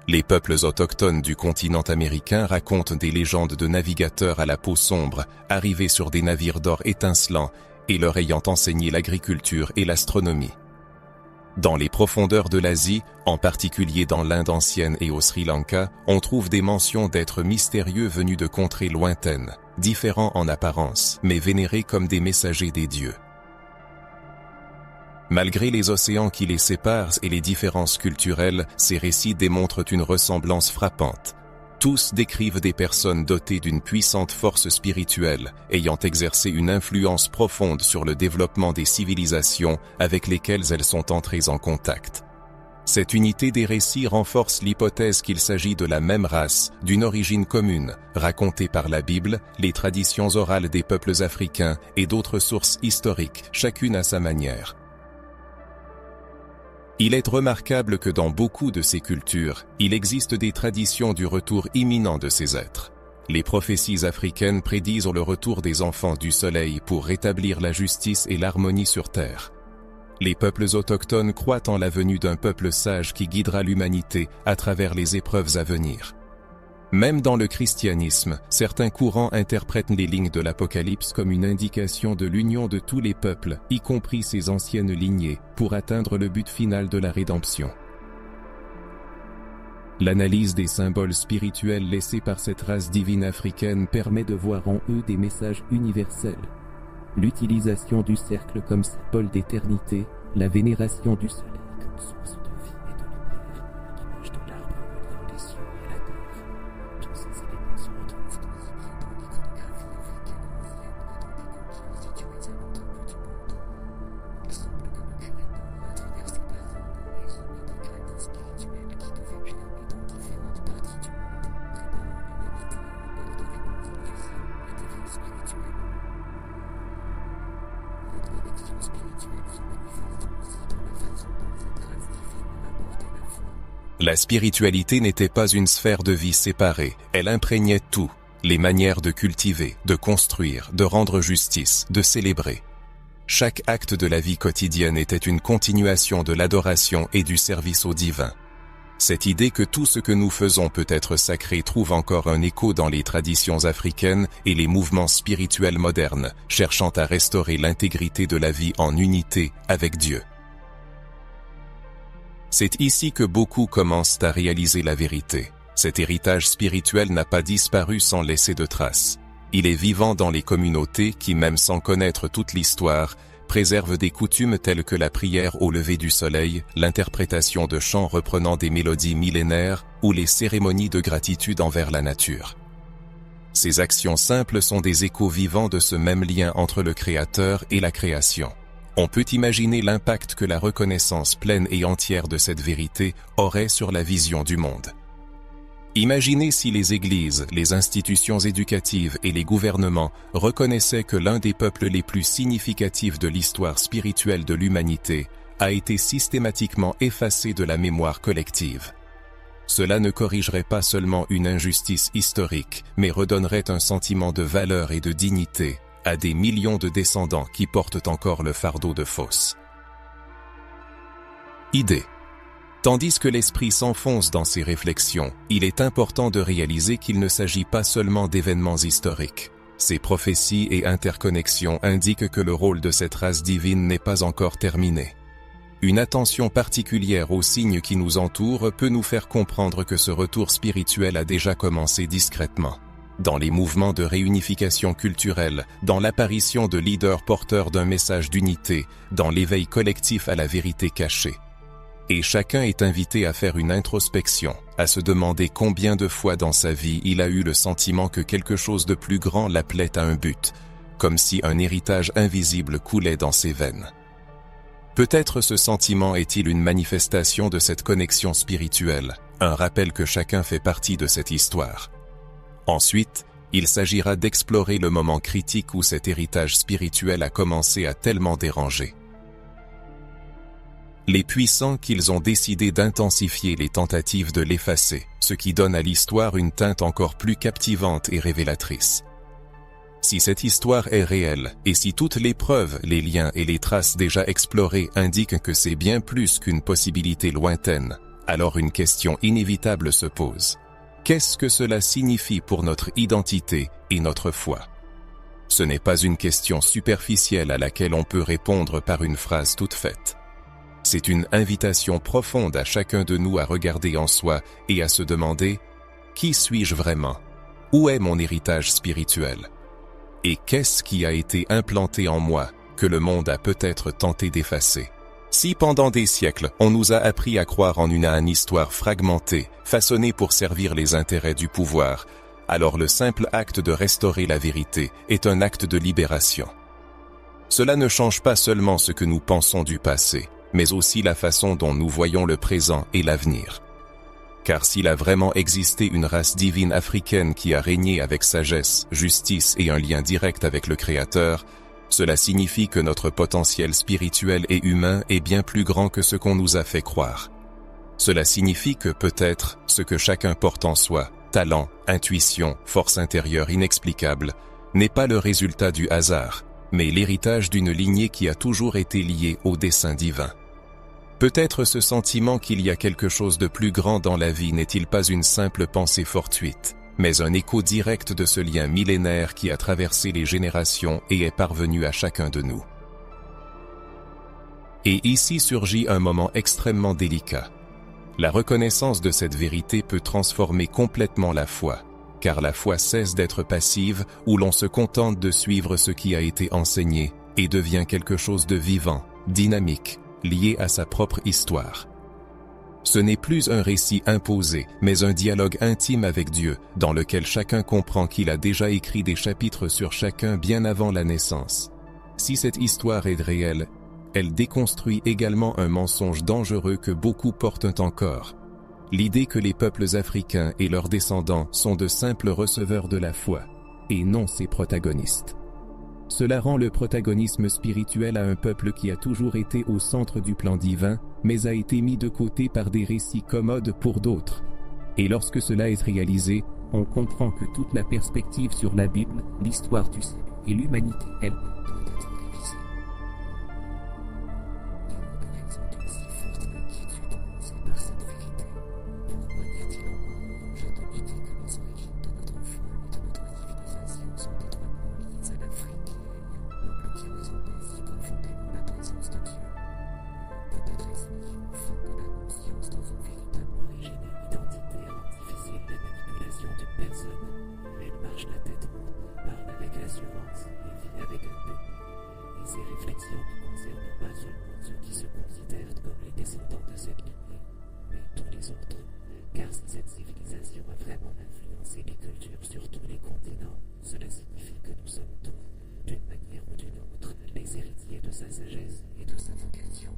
Les peuples autochtones du continent américain racontent des légendes de navigateurs à la peau sombre, arrivés sur des navires d'or étincelants et leur ayant enseigné l'agriculture et l'astronomie. Dans les profondeurs de l'Asie, en particulier dans l'Inde ancienne et au Sri Lanka, on trouve des mentions d'êtres mystérieux venus de contrées lointaines, différents en apparence, mais vénérés comme des messagers des dieux. Malgré les océans qui les séparent et les différences culturelles, ces récits démontrent une ressemblance frappante. Tous décrivent des personnes dotées d'une puissante force spirituelle, ayant exercé une influence profonde sur le développement des civilisations avec lesquelles elles sont entrées en contact. Cette unité des récits renforce l'hypothèse qu'il s'agit de la même race, d'une origine commune, racontée par la Bible, les traditions orales des peuples africains et d'autres sources historiques, chacune à sa manière. Il est remarquable que dans beaucoup de ces cultures, il existe des traditions du retour imminent de ces êtres. Les prophéties africaines prédisent le retour des enfants du soleil pour rétablir la justice et l'harmonie sur terre. Les peuples autochtones croient en la venue d'un peuple sage qui guidera l'humanité à travers les épreuves à venir. Même dans le christianisme, certains courants interprètent les lignes de l'Apocalypse comme une indication de l'union de tous les peuples, y compris ces anciennes lignées, pour atteindre le but final de la rédemption. L'analyse des symboles spirituels laissés par cette race divine africaine permet de voir en eux des messages universels. L'utilisation du cercle comme symbole d'éternité, la vénération du soleil comme source de vie et de lumière, l'image de l'arbre reliant les cieux et la terre. Tous ces éléments sont retrouvés dans l'iconographie africaine ancienne et dans des cultures situées à l'ensemble du monde. Il semble que le Créateur a traversé par Rome et semé des graines spirituelles qui devaient germer dans différentes parties du monde, préparant l'humanité à une ère de réconciliation et d'éveil spirituel. Notre connexion spirituelle se manifeste aussi dans la façon dont cette race divine abordait la foi. La spiritualité n'était pas une sphère de vie séparée, elle imprégnait tout, les manières de cultiver, de construire, de rendre justice, de célébrer. Chaque acte de la vie quotidienne était une continuation de l'adoration et du service au divin. Cette idée que tout ce que nous faisons peut être sacré trouve encore un écho dans les traditions africaines et les mouvements spirituels modernes, cherchant à restaurer l'intégrité de la vie en unité avec Dieu. C'est ici que beaucoup commencent à réaliser la vérité. Cet héritage spirituel n'a pas disparu sans laisser de traces. Il est vivant dans les communautés qui, même sans connaître toute l'histoire, préservent des coutumes telles que la prière au lever du soleil, l'interprétation de chants reprenant des mélodies millénaires ou les cérémonies de gratitude envers la nature. Ces actions simples sont des échos vivants de ce même lien entre le Créateur et la création. On peut imaginer l'impact que la reconnaissance pleine et entière de cette vérité aurait sur la vision du monde. Imaginez si les églises, les institutions éducatives et les gouvernements reconnaissaient que l'un des peuples les plus significatifs de l'histoire spirituelle de l'humanité a été systématiquement effacé de la mémoire collective. Cela ne corrigerait pas seulement une injustice historique, mais redonnerait un sentiment de valeur et de dignité à des millions de descendants qui portent encore le fardeau de fausse. Idée. Tandis que l'esprit s'enfonce dans ses réflexions, il est important de réaliser qu'il ne s'agit pas seulement d'événements historiques. Ces prophéties et interconnexions indiquent que le rôle de cette race divine n'est pas encore terminé. Une attention particulière aux signes qui nous entourent peut nous faire comprendre que ce retour spirituel a déjà commencé discrètement. Dans les mouvements de réunification culturelle, dans l'apparition de leaders porteurs d'un message d'unité, dans l'éveil collectif à la vérité cachée. Et chacun est invité à faire une introspection, à se demander combien de fois dans sa vie il a eu le sentiment que quelque chose de plus grand l'appelait à un but, comme si un héritage invisible coulait dans ses veines. Peut-être ce sentiment est-il une manifestation de cette connexion spirituelle, un rappel que chacun fait partie de cette histoire. Ensuite, il s'agira d'explorer le moment critique où cet héritage spirituel a commencé à tellement déranger les puissants qu'ils ont décidé d'intensifier les tentatives de l'effacer, ce qui donne à l'histoire une teinte encore plus captivante et révélatrice. Si cette histoire est réelle, et si toutes les preuves, les liens et les traces déjà explorées indiquent que c'est bien plus qu'une possibilité lointaine, alors une question inévitable se pose. Qu'est-ce que cela signifie pour notre identité et notre foi? Ce n'est pas une question superficielle à laquelle on peut répondre par une phrase toute faite. C'est une invitation profonde à chacun de nous à regarder en soi et à se demander « Qui suis-je vraiment? Où est mon héritage spirituel? Et qu'est-ce qui a été implanté en moi que le monde a peut-être tenté d'effacer ?» Si pendant des siècles, on nous a appris à croire en une histoire fragmentée, façonnée pour servir les intérêts du pouvoir, alors le simple acte de restaurer la vérité est un acte de libération. Cela ne change pas seulement ce que nous pensons du passé, mais aussi la façon dont nous voyons le présent et l'avenir. Car s'il a vraiment existé une race divine africaine qui a régné avec sagesse, justice et un lien direct avec le Créateur, cela signifie que notre potentiel spirituel et humain est bien plus grand que ce qu'on nous a fait croire. Cela signifie que peut-être ce que chacun porte en soi, talent, intuition, force intérieure inexplicable, n'est pas le résultat du hasard, mais l'héritage d'une lignée qui a toujours été liée au dessein divin. Peut-être ce sentiment qu'il y a quelque chose de plus grand dans la vie n'est-il pas une simple pensée fortuite, mais un écho direct de ce lien millénaire qui a traversé les générations et est parvenu à chacun de nous. Et ici surgit un moment extrêmement délicat. La reconnaissance de cette vérité peut transformer complètement la foi, car la foi cesse d'être passive où l'on se contente de suivre ce qui a été enseigné et devient quelque chose de vivant, dynamique, lié à sa propre histoire. Ce n'est plus un récit imposé, mais un dialogue intime avec Dieu, dans lequel chacun comprend qu'il a déjà écrit des chapitres sur chacun bien avant la naissance. Si cette histoire est réelle, elle déconstruit également un mensonge dangereux que beaucoup portent encore. L'idée que les peuples africains et leurs descendants sont de simples receveurs de la foi, et non ses protagonistes. Cela rend le protagonisme spirituel à un peuple qui a toujours été au centre du plan divin, mais a été mis de côté par des récits commodes pour d'autres. Et lorsque cela est réalisé, on comprend que toute la perspective sur la Bible, l'histoire du salut et l'humanité, elle, doit être révisée. Il nous présente une si forte inquiétude lancée par cette vérité. Pourquoi y a-t-il en moi, je te dis que les origines de notre foi et de notre civilisation sont étroitement liées à l'Afrique, qui ressemblait si profondément la présence de Dieu. Peut-être est-ce au fond que la conscience de vos véritables origines et identité rend difficile la manipulation d'une personne. Elle marche la tête haute, parle avec assurance et vit avec un but. Et ces réflexions ne concernent pas seulement ceux qui se considèrent comme les descendants de cette lignée, mais tous les autres. Car si cette civilisation a vraiment influencé les cultures sur tous les continents, cela signifie que nous sommes tous, d'une manière ou d'une autre, les héritiers de sa sagesse et de sa vocation.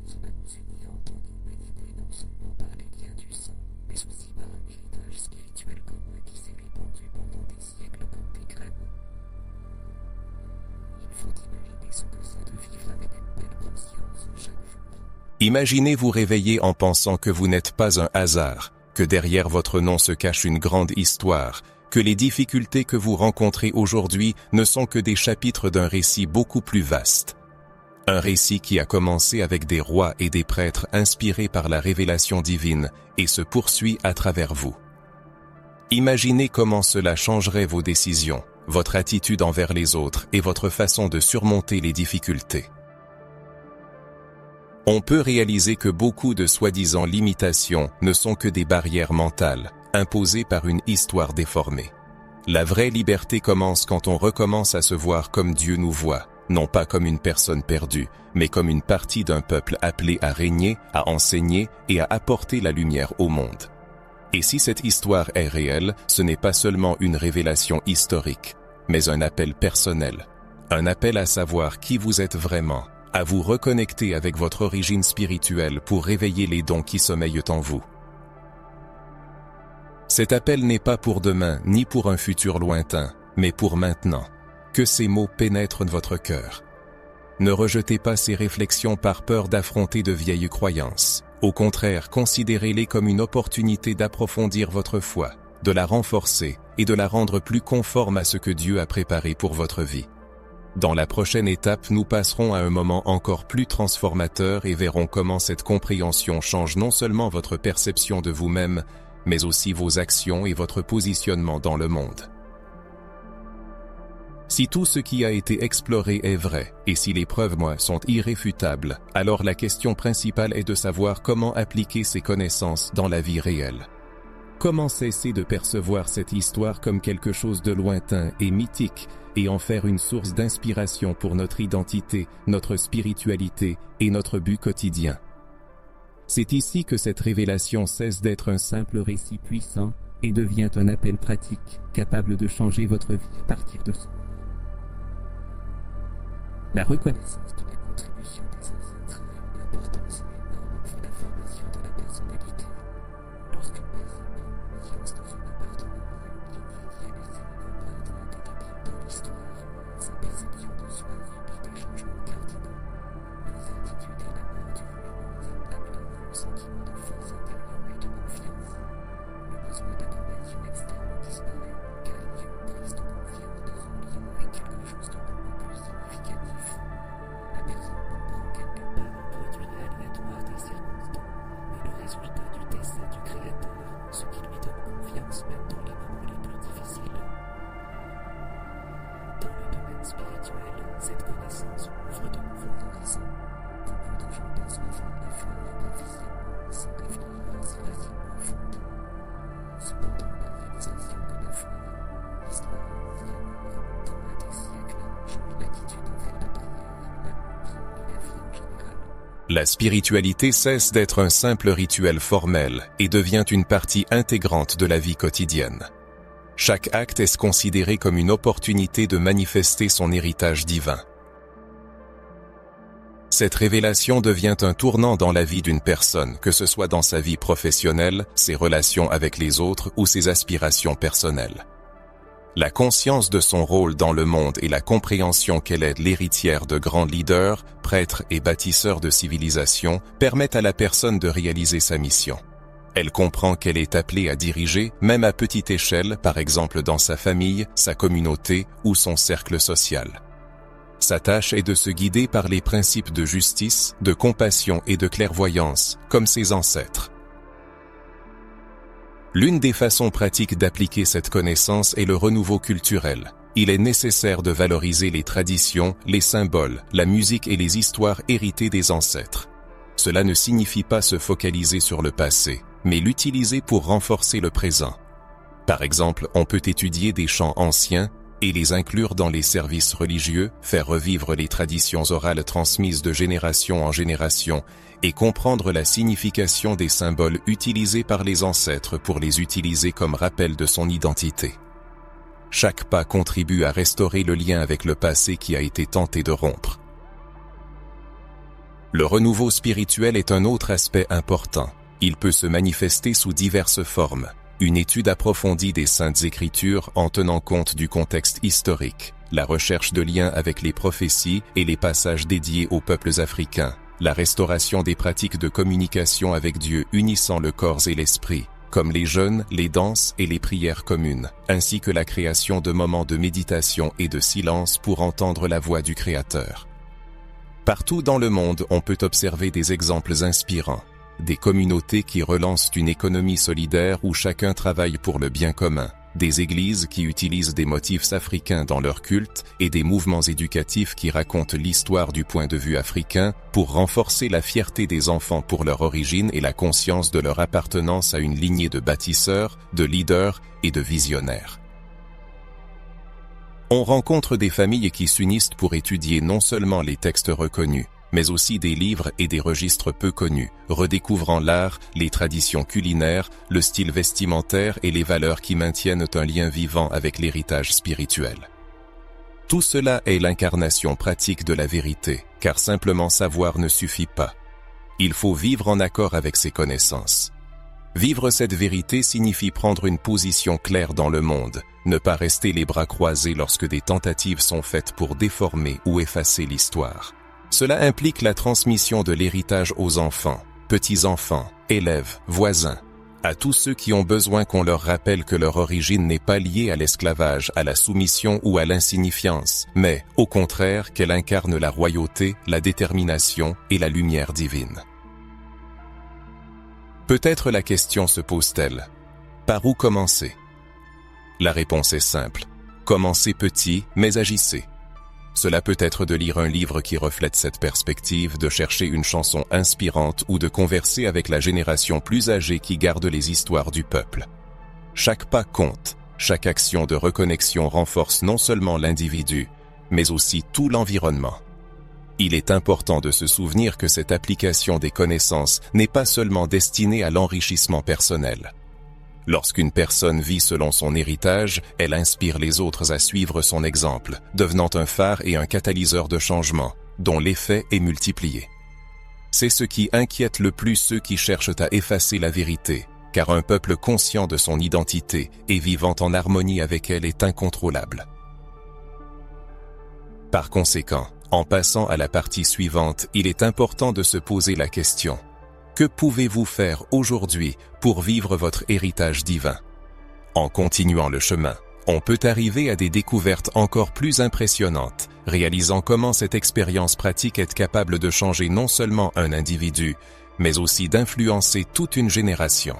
Cela nous unit en tant qu'humanité non seulement par les liens du sang, mais aussi par un héritage spirituel commun qui s'est répandu pendant des siècles comme des graines. Il faut imaginer ce que c'est de vivre avec une belle conscience chaque jour. Imaginez vous réveiller en pensant que vous n'êtes pas un hasard, que derrière votre nom se cache une grande histoire, que les difficultés que vous rencontrez aujourd'hui ne sont que des chapitres d'un récit beaucoup plus vaste. Un récit qui a commencé avec des rois et des prêtres inspirés par la révélation divine et se poursuit à travers vous. Imaginez comment cela changerait vos décisions, votre attitude envers les autres et votre façon de surmonter les difficultés. On peut réaliser que beaucoup de soi-disant limitations ne sont que des barrières mentales, imposées par une histoire déformée. La vraie liberté commence quand on recommence à se voir comme Dieu nous voit, non pas comme une personne perdue, mais comme une partie d'un peuple appelé à régner, à enseigner et à apporter la lumière au monde. Et si cette histoire est réelle, ce n'est pas seulement une révélation historique, mais un appel personnel, un appel à savoir qui vous êtes vraiment, à vous reconnecter avec votre origine spirituelle pour réveiller les dons qui sommeillent en vous. Cet appel n'est pas pour demain ni pour un futur lointain, mais pour maintenant. Que ces mots pénètrent votre cœur. Ne rejetez pas ces réflexions par peur d'affronter de vieilles croyances. Au contraire, considérez-les comme une opportunité d'approfondir votre foi, de la renforcer et de la rendre plus conforme à ce que Dieu a préparé pour votre vie. Dans la prochaine étape, nous passerons à un moment encore plus transformateur et verrons comment cette compréhension change non seulement votre perception de vous-même, mais aussi vos actions et votre positionnement dans le monde. Si tout ce qui a été exploré est vrai, et si les preuves sont irréfutables, alors la question principale est de savoir comment appliquer ces connaissances dans la vie réelle. Comment cesser de percevoir cette histoire comme quelque chose de lointain et mythique, et en faire une source d'inspiration pour notre identité, notre spiritualité et notre but quotidien. C'est ici que cette révélation cesse d'être un simple récit puissant et devient un appel pratique, capable de changer votre vie à partir de ça. La reconnaissance de la contribution des ancêtres a une importance énorme pour la formation de la personnalité. Lorsqu'une personne vit dans un appartement à une lignée qui a laissé une empreinte indélébile dans l'histoire, sa perception de soi subit des changements cardinaux. Les attitudes et la mort du humain améliorent le sentiment de force intérieure et de confiance. Le besoin d'approbation externe disparaît, car l'union triste ou confiante se lie avec quelque chose de beaucoup plus significatif. La personne comprend qu'elle n'est pas un produit aléatoire des circonstances, mais le résultat du dessein du Créateur, ce qui lui donne confiance même dans les moments les plus difficiles. Dans le domaine spirituel, cette connaissance ouvre de nouveaux horizons. Beaucoup de gens perçoivent la foi superficiellement, sans réfléchir assez facilement au fond. Cependant, la réalisation que la foi, l'histoire ancienne, remontant à des siècles, change l'attitude envers la prière, l'amour et la vie en général. La spiritualité cesse d'être un simple rituel formel et devient une partie intégrante de la vie quotidienne. Chaque acte est considéré comme une opportunité de manifester son héritage divin. Cette révélation devient un tournant dans la vie d'une personne, que ce soit dans sa vie professionnelle, ses relations avec les autres ou ses aspirations personnelles. La conscience de son rôle dans le monde et la compréhension qu'elle est l'héritière de grands leaders, prêtres et bâtisseurs de civilisation permettent à la personne de réaliser sa mission. Elle comprend qu'elle est appelée à diriger, même à petite échelle, par exemple dans sa famille, sa communauté ou son cercle social. Sa tâche est de se guider par les principes de justice, de compassion et de clairvoyance, comme ses ancêtres. L'une des façons pratiques d'appliquer cette connaissance est le renouveau culturel. Il est nécessaire de valoriser les traditions, les symboles, la musique et les histoires héritées des ancêtres. Cela ne signifie pas se focaliser sur le passé, mais l'utiliser pour renforcer le présent. Par exemple, on peut étudier des chants anciens et les inclure dans les services religieux, faire revivre les traditions orales transmises de génération en génération et comprendre la signification des symboles utilisés par les ancêtres pour les utiliser comme rappel de son identité. Chaque pas contribue à restaurer le lien avec le passé qui a été tenté de rompre. Le renouveau spirituel est un autre aspect important. Il peut se manifester sous diverses formes. Une étude approfondie des Saintes Écritures en tenant compte du contexte historique, la recherche de liens avec les prophéties et les passages dédiés aux peuples africains, la restauration des pratiques de communication avec Dieu unissant le corps et l'esprit, comme les jeûnes, les danses et les prières communes, ainsi que la création de moments de méditation et de silence pour entendre la voix du Créateur. Partout dans le monde, on peut observer des exemples inspirants. Des communautés qui relancent une économie solidaire où chacun travaille pour le bien commun, des églises qui utilisent des motifs africains dans leur culte et des mouvements éducatifs qui racontent l'histoire du point de vue africain pour renforcer la fierté des enfants pour leur origine et la conscience de leur appartenance à une lignée de bâtisseurs, de leaders et de visionnaires. On rencontre des familles qui s'unissent pour étudier non seulement les textes reconnus, mais aussi des livres et des registres peu connus, redécouvrant l'art, les traditions culinaires, le style vestimentaire et les valeurs qui maintiennent un lien vivant avec l'héritage spirituel. Tout cela est l'incarnation pratique de la vérité, car simplement savoir ne suffit pas. Il faut vivre en accord avec ses connaissances. Vivre cette vérité signifie prendre une position claire dans le monde, ne pas rester les bras croisés lorsque des tentatives sont faites pour déformer ou effacer l'histoire. Cela implique la transmission de l'héritage aux enfants, petits-enfants, élèves, voisins, à tous ceux qui ont besoin qu'on leur rappelle que leur origine n'est pas liée à l'esclavage, à la soumission ou à l'insignifiance, mais, au contraire, qu'elle incarne la royauté, la détermination et la lumière divine. Peut-être la question se pose-t-elle: par où commencer? La réponse est simple. Commencez petit, mais agissez. Cela peut être de lire un livre qui reflète cette perspective, de chercher une chanson inspirante ou de converser avec la génération plus âgée qui garde les histoires du peuple. Chaque pas compte, chaque action de reconnexion renforce non seulement l'individu, mais aussi tout l'environnement. Il est important de se souvenir que cette application des connaissances n'est pas seulement destinée à l'enrichissement personnel. Lorsqu'une personne vit selon son héritage, elle inspire les autres à suivre son exemple, devenant un phare et un catalyseur de changement, dont l'effet est multiplié. C'est ce qui inquiète le plus ceux qui cherchent à effacer la vérité, car un peuple conscient de son identité et vivant en harmonie avec elle est incontrôlable. Par conséquent, en passant à la partie suivante, il est important de se poser la question: que pouvez-vous faire aujourd'hui pour vivre votre héritage divin? En continuant le chemin, on peut arriver à des découvertes encore plus impressionnantes, réalisant comment cette expérience pratique est capable de changer non seulement un individu, mais aussi d'influencer toute une génération.